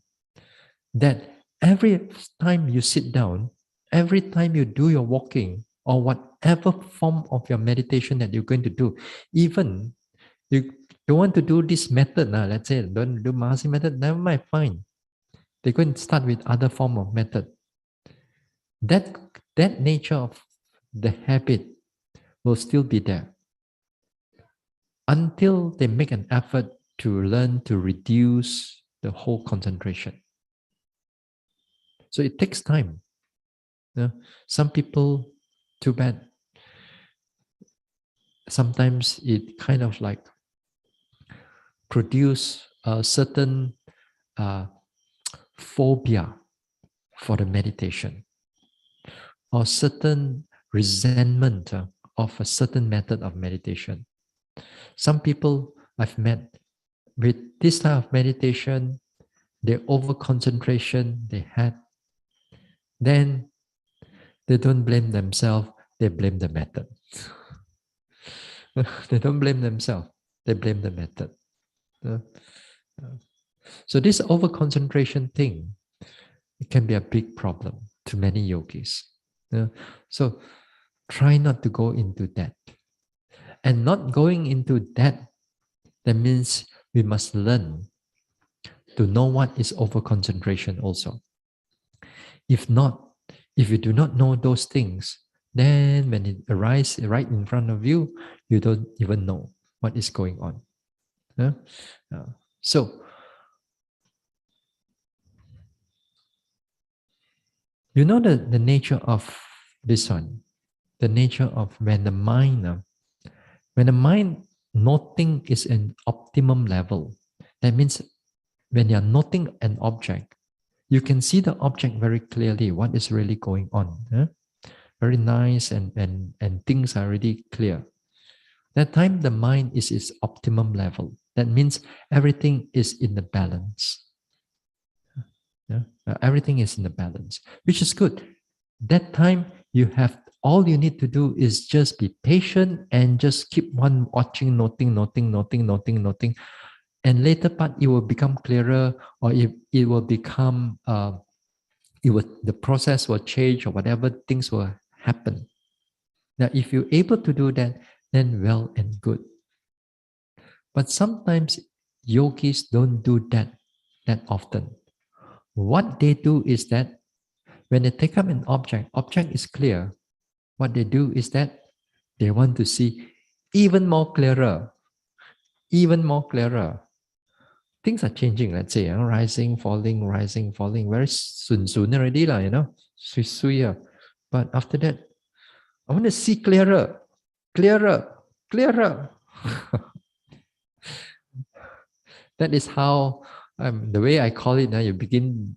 that every time you sit down, every time you do your walking or whatever form of your meditation that you're going to do, even you want to do this method, let's say don't do Mahasi method, never mind, fine. They're going to start with other form of method. That nature of the habit will still be there until they make an effort to learn to reduce the whole concentration. So it takes time. Some people, too bad, sometimes it kind of like produce a certain phobia for the meditation or certain resentment of a certain method of meditation. Some people I've met with this type of meditation, the over concentration they had, then they don't blame themselves, they blame the method. They don't blame themselves, they blame the method. So this over concentration thing, it can be a big problem to many yogis. So try not to go into that. And not going into that, that means we must learn to know what is over concentration also. If not, if you do not know those things, then when it arises right in front of you, you don't even know what is going on. So, you know the nature of this one, the nature of when the mind noting is an optimum level, that means when you're noting an object, you can see the object very clearly, what is really going on. Very nice and things are really clear. That time the mind is its optimum level. That means everything is in the balance. Everything is in the balance, which is good. That time all you need to do is just be patient and just keep on watching, noting. And later part, it will become clearer, or it will become, the process will change, or whatever things will happen. Now, if you're able to do that, then well and good. But sometimes yogis don't do that often. What they do is that when they take up an object is clear. What they do is that they want to see even more clearer, even more clearer. Things are changing, let's say, rising, falling, very soon already, sui. But after that, I want to see clearer, clearer, clearer. That is how the way I call it. Now you begin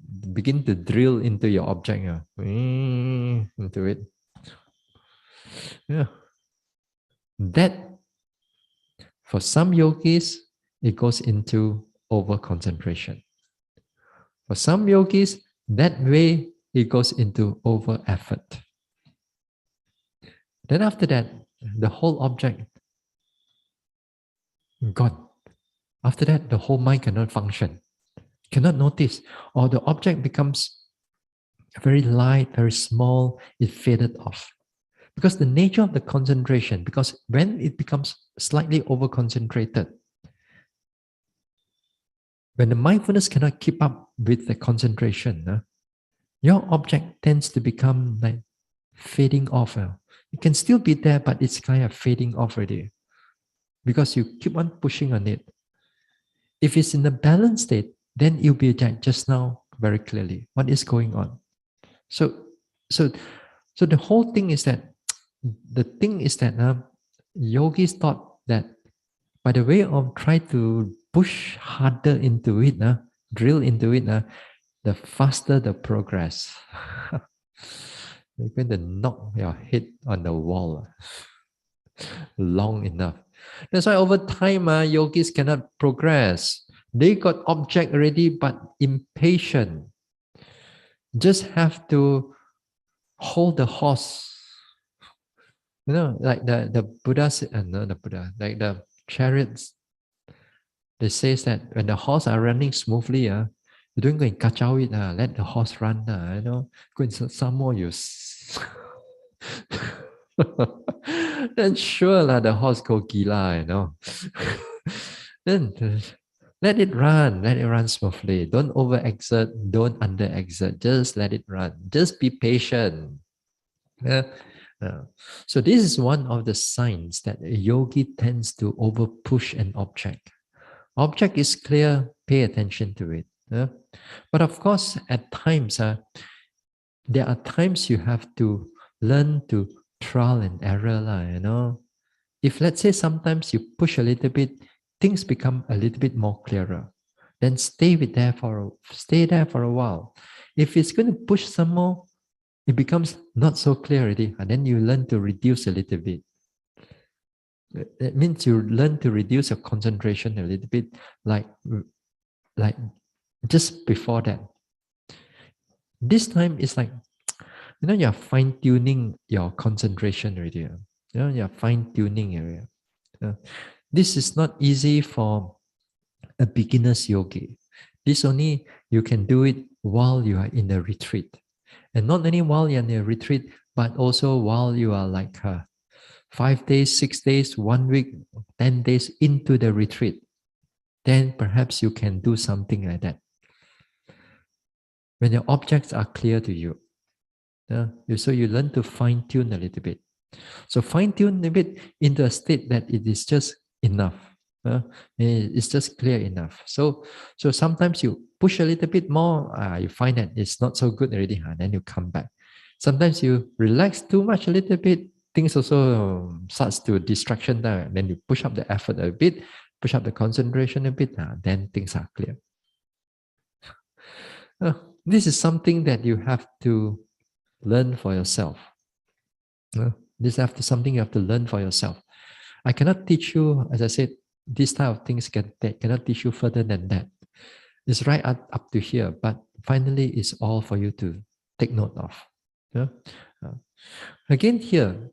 to drill into your object, into it. Yeah, that for some yogis it goes into over concentration. For some yogis, that way it goes into over effort. Then after that, the whole object gone. After that, the whole mind cannot function, cannot notice, or the object becomes very light, very small, it faded off. Because the nature of the concentration, because when it becomes slightly over concentrated, when the mindfulness cannot keep up with the concentration, your object tends to become like fading off. It can still be there, but it's kind of fading off already because you keep on pushing on it. If it's in a balanced state, then you'll be just now very clearly what is going on. So the whole thing is that yogis thought that by the way of try to push harder into it, drill into it, the faster the progress. You're going to knock your head on the wall long enough. That's why over time, yogis cannot progress. They got object already, but impatient. Just have to hold the horse. Like the Buddha said, no, the Buddha, like the chariots. They says that when the horse are running smoothly, you don't go and kacau it, let the horse run, go and some more you. Then sure the horse go gila, Then let it run smoothly. Don't overexert, don't underexert, just let it run. Just be patient. So this is one of the signs that a yogi tends to over push an object. Object is clear, pay attention to it. But of course, at times, there are times you have to learn to trial and error. If let's say sometimes you push a little bit, things become a little bit more clearer. Then stay there for a while. If it's going to push some more, it becomes not so clear already, and then you learn to reduce a little bit. It means you learn to reduce your concentration a little bit, like just before that. This time it's like, you're fine-tuning your concentration already. You're fine-tuning area. This is not easy for a beginner's yogi. This only you can do it while you are in a retreat. And not only while you're in a retreat, but also while you are like 5 days, 6 days, 1 week, 10 days into the retreat. Then perhaps you can do something like that. When your objects are clear to you, so you learn to fine-tune a little bit. So fine-tune a bit into a state that it is just enough. It's just clear enough. So sometimes you push a little bit more, you find that it's not so good already, and then you come back. Sometimes you relax too much a little bit, things also starts to distraction there. Then you push up the effort a bit, push up the concentration a bit, then things are clear. This is something that you have to learn for yourself. This is something you have to learn for yourself. I cannot teach you, as I said, these type of things cannot teach you further than that. It's right up to here, but finally it's all for you to take note of. Again here,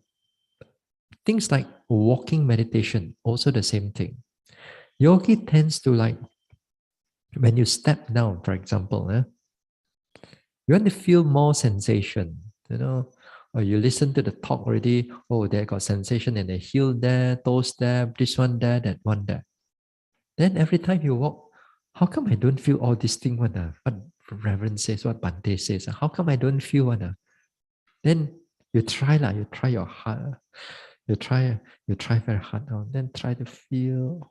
things like walking meditation, also the same thing. Yogi tends to like, when you step down, for example, you want to feel more sensation, Or you listen to the talk already, oh, there got sensation and the heel there, toes there, this one there, that one there. Then every time you walk, how come I don't feel all these things? What Reverend says, what Bhante says, how come I don't feel one? Then you try lah, you try your heart. You try very hard now. Then try to feel.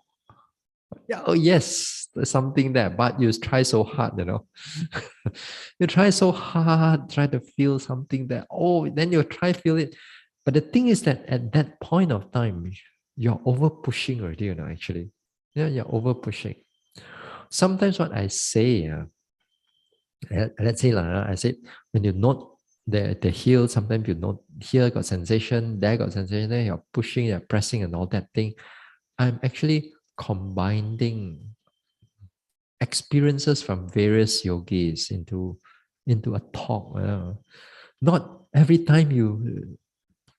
Yeah, oh yes, there's something there, but you try so hard, you try so hard, try to feel something there. Oh, then you try feel it. But the thing is that at that point of time, you're over pushing already, actually. Yeah, you're over pushing. Sometimes what I say, let's say, I said, when you note the heel, sometimes you note here got sensation, there got sensation, then you're pushing, you're pressing and all that thing. I'm actually combining experiences from various yogis into a talk. Not every time you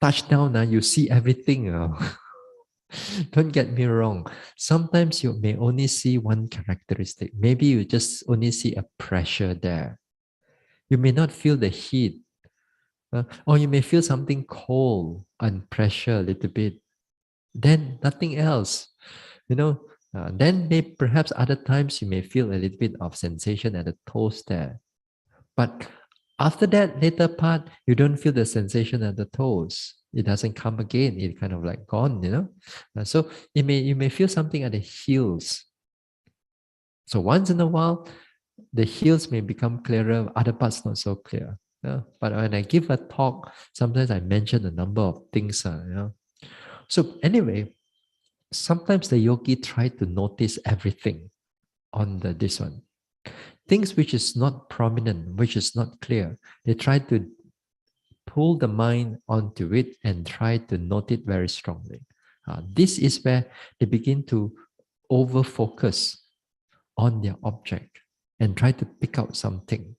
touch down, you see everything. Don't get me wrong. Sometimes you may only see one characteristic. Maybe you just only see a pressure there. You may not feel the heat. Or you may feel something cold and pressure a little bit. Then nothing else. Then perhaps other times you may feel a little bit of sensation at the toes there. But after that later part, you don't feel the sensation at the toes. It doesn't come again. It kind of like gone. So you may feel something at the heels. So once in a while, the heels may become clearer, other parts not so clear. But when I give a talk, sometimes I mention a number of things. So anyway, sometimes the yogi try to notice everything on this one. Things which is not prominent, which is not clear, they try to pull the mind onto it and try to note it very strongly. This is where they begin to over focus on their object and try to pick out something.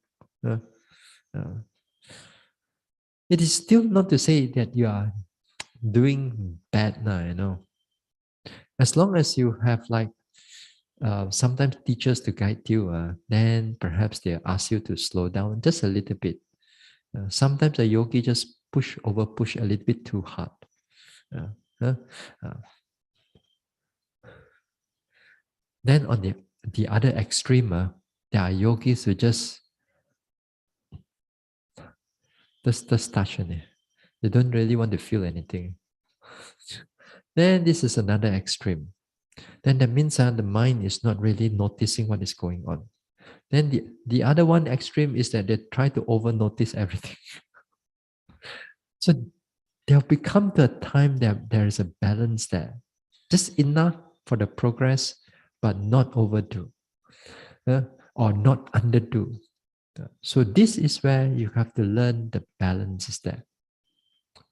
It is still not to say that you are doing bad now, As long as you have sometimes teachers to guide you, then perhaps they ask you to slow down just a little bit. Sometimes a yogi just push a little bit too hard. Then on the other extreme, there are yogis who just touch on it. They don't really want to feel anything. Then this is another extreme. Then that means the mind is not really noticing what is going on. Then the other one extreme is that they try to over notice everything. So there'll become to a time that there is a balance there. Just enough for the progress, but not overdo or not underdo. So this is where you have to learn the balance is there.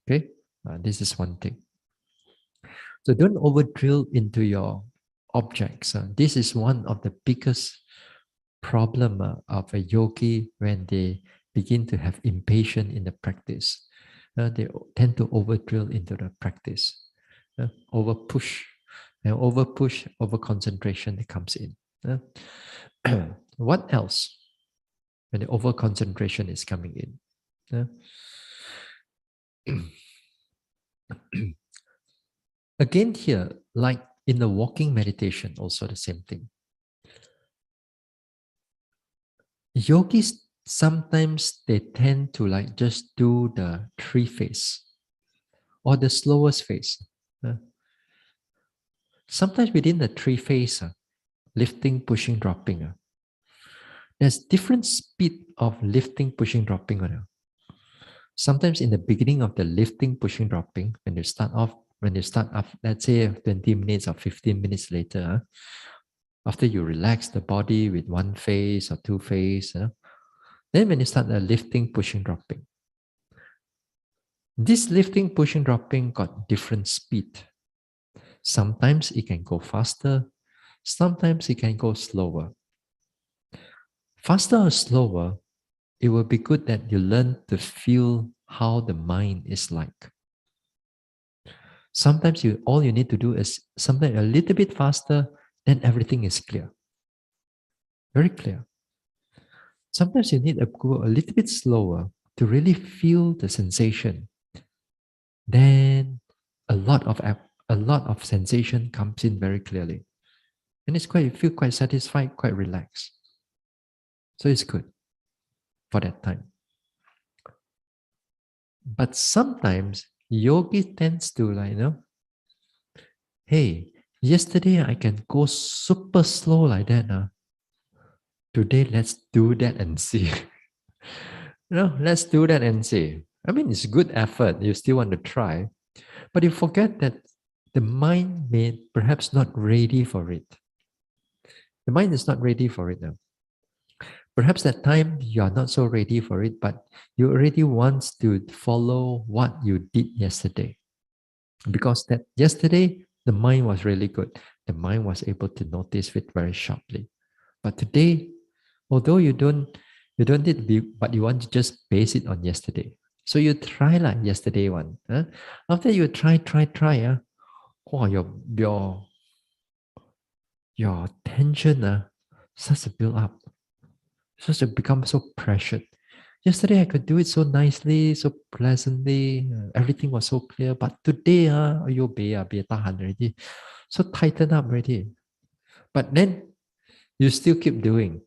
Okay, this is one thing. So don't over drill into your objects. This is one of the biggest problem of a yogi when they begin to have impatience in the practice. They tend to over drill into the practice, over push, and over push, over concentration that comes in. What else? When the over concentration is coming in. Again here, like in the walking meditation, also the same thing. Yogis, sometimes they tend to just do the 3 phase or the slowest phase. Sometimes within the 3 phase, lifting, pushing, dropping, there's different speed of lifting, pushing, dropping. Sometimes in the beginning of the lifting, pushing, dropping, when you start off, let's say 20 minutes or 15 minutes later, after you relax the body with 1 phase or 2 phase, then when you start the lifting, pushing, dropping, this lifting, pushing, dropping got different speed. Sometimes it can go faster, sometimes it can go slower. Faster or slower, it will be good that you learn to feel how the mind is like. Sometimes all you need to do is something a little bit faster, then everything is clear. Very clear. Sometimes you need to go a little bit slower to really feel the sensation, then a lot of sensation comes in very clearly, and you feel quite satisfied, quite relaxed. So it's good for that time. But sometimes yogi tends to hey, yesterday I can go super slow like that. Today let's do that and see. Let's do that and see. I mean, it's good effort. You still want to try, but you forget that the mind may perhaps not ready for it. The mind is not ready for it now. Perhaps that time you are not so ready for it, but you already want to follow what you did yesterday. Because that yesterday, the mind was really good. The mind was able to notice it very sharply. But today, although you don't need to be, but you want to just base it on yesterday. So you try like yesterday one. After you try, oh, your tension starts to build up, starts to become so pressured. Yesterday I could do it so nicely, so pleasantly. Everything was so clear. But today, you be tahan already. So tighten up already. But then you still keep doing.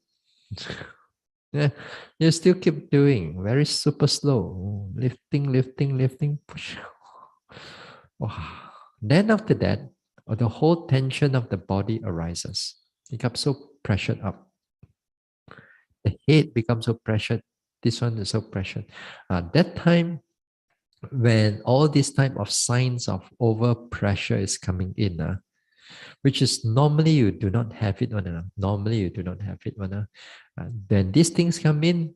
Yeah, you still keep doing. Very super slow. Lifting, push. Wow. Then after that, the whole tension of the body arises. It becomes so pressured up. The head becomes so pressured. This one is so pressured. That time, when all this type of signs of over pressure is coming in, which is normally you do not have it on. Normally you do not have it on. Then these things come in.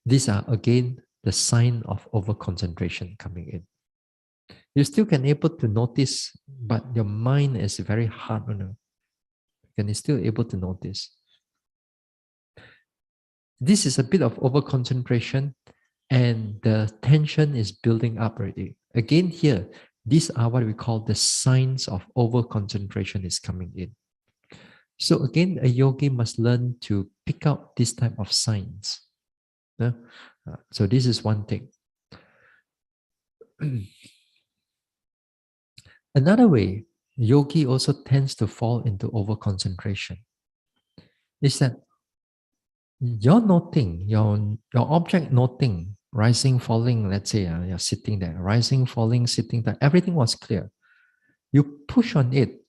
These are again the sign of over concentration coming in. You still can able to notice, but your mind is very hard on it. And it's still able to notice. This is a bit of over concentration, and the tension is building up already. Again, here, these are what we call the signs of over concentration is coming in. So again, a yogi must learn to pick out this type of signs. So this is one thing. Another way yogi also tends to fall into over concentration is that you're noting, your object noting, rising, falling, let's say you're sitting there, rising, falling, sitting there, everything was clear. You push on it,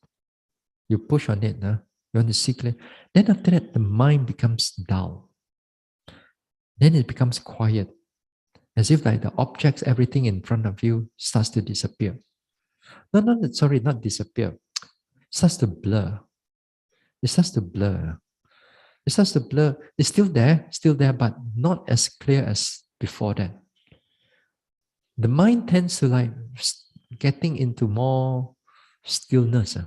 you want to see clear. Then after that, the mind becomes dull. Then it becomes quiet, as if like the objects, everything in front of you starts to disappear. Not disappear. It starts to blur. It starts to blur. It starts to blur. It's still there, but not as clear as before that. The mind tends to like getting into more stillness.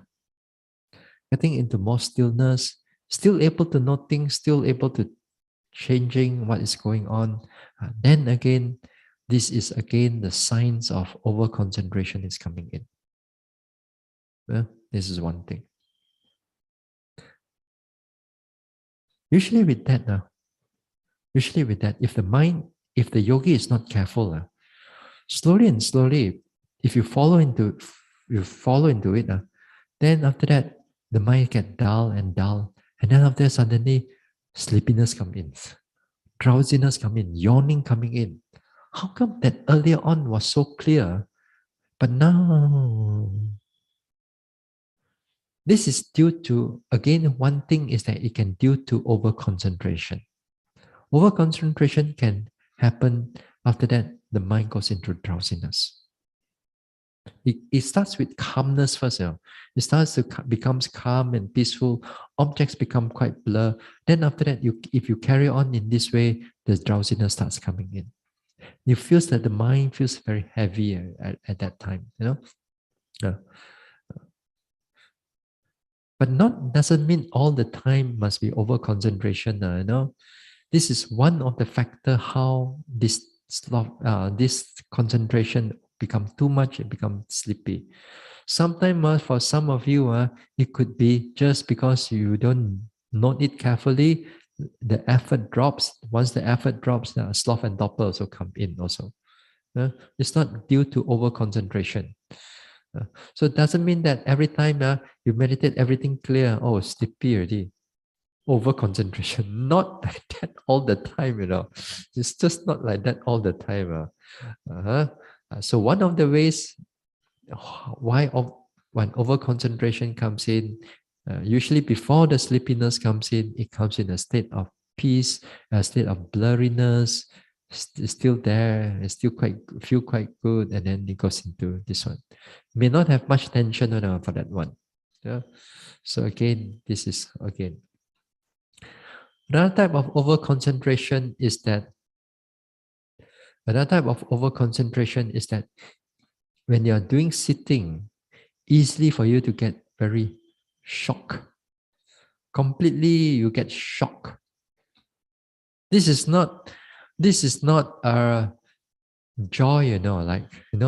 Getting into more stillness, still able to note things, still able to changing what is going on. Then again, this is again the signs of over concentration is coming in. This is one thing. Usually with that, if the yogi is not careful, slowly and slowly, if you follow into it, then after that, the mind get dull, and then after that, suddenly sleepiness come in, drowsiness come in, yawning coming in. How come that earlier on was so clear, but now? This is due to, again, one thing is that it can due to over concentration. Over concentration can happen after that, the mind goes into drowsiness. It starts with calmness first. It starts to becomes calm and peaceful. Objects become quite blur. Then after that, if you carry on in this way, the drowsiness starts coming in. You feel that the mind feels very heavy at that time. But not doesn't mean all the time must be over concentration. This is one of the factor how this concentration become too much, it becomes sleepy. Sometimes for some of you, it could be just because you don't note it carefully, the effort drops. Once the effort drops, sloth and torpor also come in also. It's not due to over concentration. So it doesn't mean that every time you meditate, everything clear. Oh, sleepy already. Over concentration. Not like that all the time, It's just not like that all the time. So one of the ways when over concentration comes in, usually before the sleepiness comes in, it comes in a state of peace, a state of blurriness. It's still there. It's still feel quite good, and then it goes into this one. May not have much tension for that one. Yeah. So again, this is again another type of over concentration is that when you're doing sitting, easily for you to get very shocked. Completely, you get shocked. This is not a joy,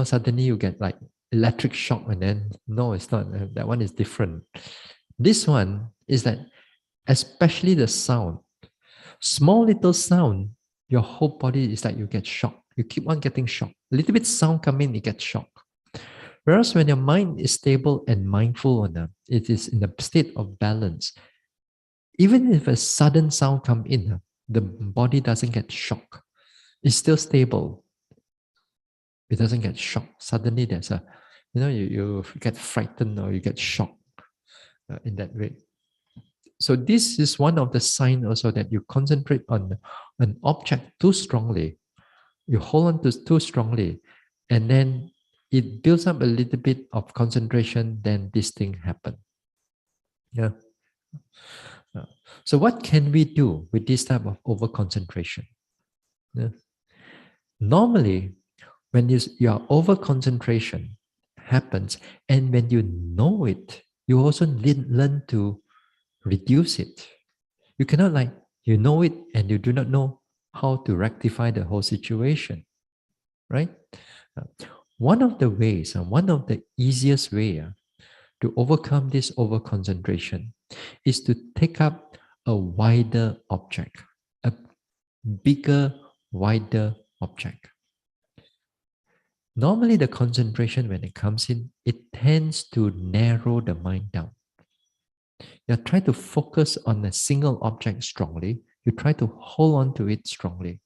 suddenly you get like electric shock, and then no, it's not. That one is different. This one is that, especially the sound, small little sound, your whole body is like you get shocked. You keep on getting shocked. A little bit sound come in, you get shocked. Whereas when your mind is stable and mindful, it is in a state of balance. Even if a sudden sound come in, the body doesn't get shocked. It's still stable. It doesn't get shocked. Suddenly there's you get frightened or you get shocked in that way. So this is one of the signs also that you concentrate on an object too strongly. You hold on to too strongly, and then it builds up a little bit of concentration, then this thing happen. Yeah. So what can we do with this type of over concentration? Yeah. Normally, when your over concentration happens, and when you know it, you also learn to reduce it. You cannot you know it and you do not know how to rectify the whole situation, right? One of the ways, one of the easiest way to overcome this over concentration is to take up a wider object, a bigger, wider object. Normally, the concentration, when it comes in, it tends to narrow the mind down. You try to focus on a single object strongly. You try to hold on to it strongly.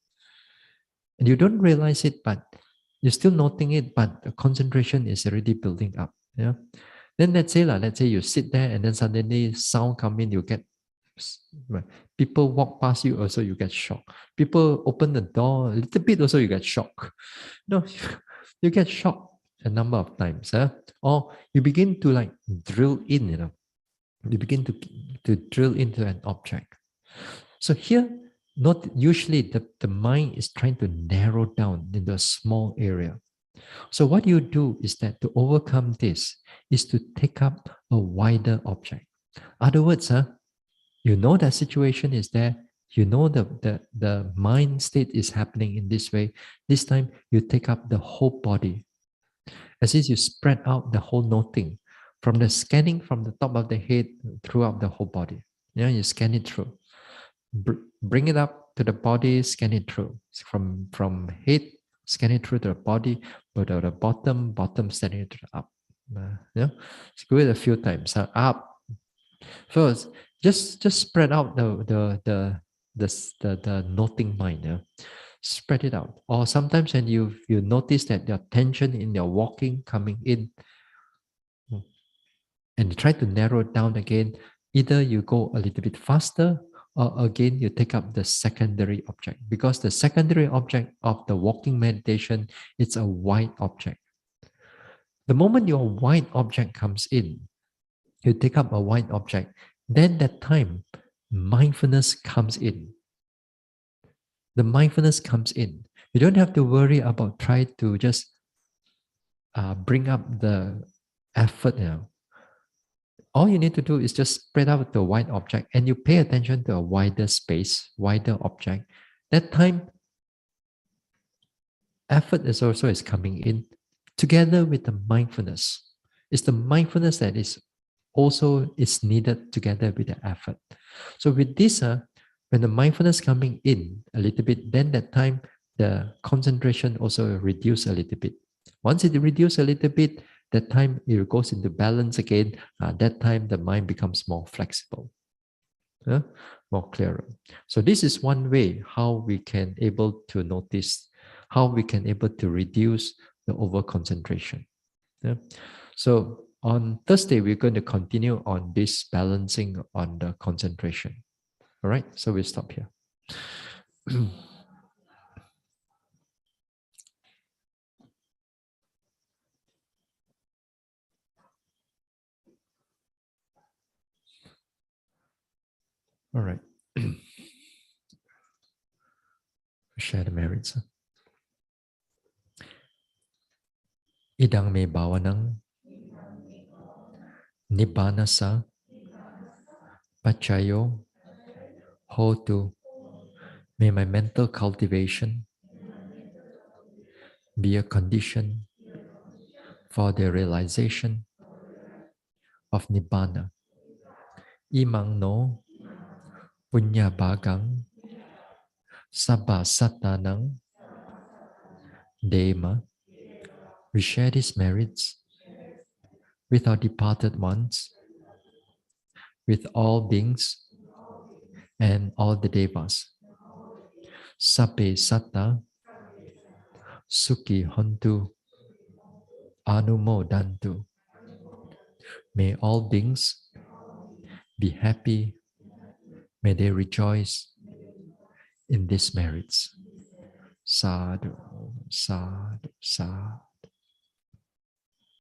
And you don't realize it, but you're still noting it, but the concentration is already building up. Yeah. Then let's say you sit there and then suddenly sound come in, you get people walk past you, also you get shocked. People open the door a little bit, also you get shocked. No, you get shocked a number of times. Or you begin to drill in, you begin to drill into an object. So here, not usually the mind is trying to narrow down into a small area. So what you do is that to overcome this is to take up a wider object. Other words, you know that situation is there. You know the mind state is happening in this way. This time you take up the whole body. As if you spread out the whole noting from the scanning from the top of the head throughout the whole body. You scan it through. Bring it up to the body, scan it through. From head, scan it through to the body, go to the bottom, scan it to the up. Let's do it a few times. Up. First, just spread out the noting mind. Spread it out. Or sometimes when you notice that your tension in your walking coming in, and you try to narrow it down again, either you go a little bit faster, or again you take up the secondary object, because the secondary object of the walking meditation, it's a wide object. The moment your wide object comes in, you take up a wide object, then that time mindfulness comes in. The mindfulness comes in. You don't have to worry about try to just bring up the effort. All you need to do is just spread out the wide object, and you pay attention to a wider space, wider object. That time, effort is coming in together with the mindfulness. It's the mindfulness that is needed together with the effort. So with this, When the mindfulness coming in a little bit, then that time the concentration also reduce a little bit. Once it reduce a little bit, that time it goes into balance again. That time the mind becomes more flexible, more clearer. So this is one way how we can able to notice, how we can able to reduce the over concentration. Yeah? So on Thursday, we're going to continue on this balancing on the concentration. All right, so we'll stop here. All right. Share the merits. Idang me bawanang nibbana sa pachayo hotu. May my mental cultivation be a condition for the realization of nibbana. Imang no punya bagang sabba satanang dema. We share these merits with our departed ones, with all beings and all the devas. Sabbe satta sukhi hontu anumodantu. May all beings be happy. May they rejoice in these merits. Sadhu, sadhu, sadhu.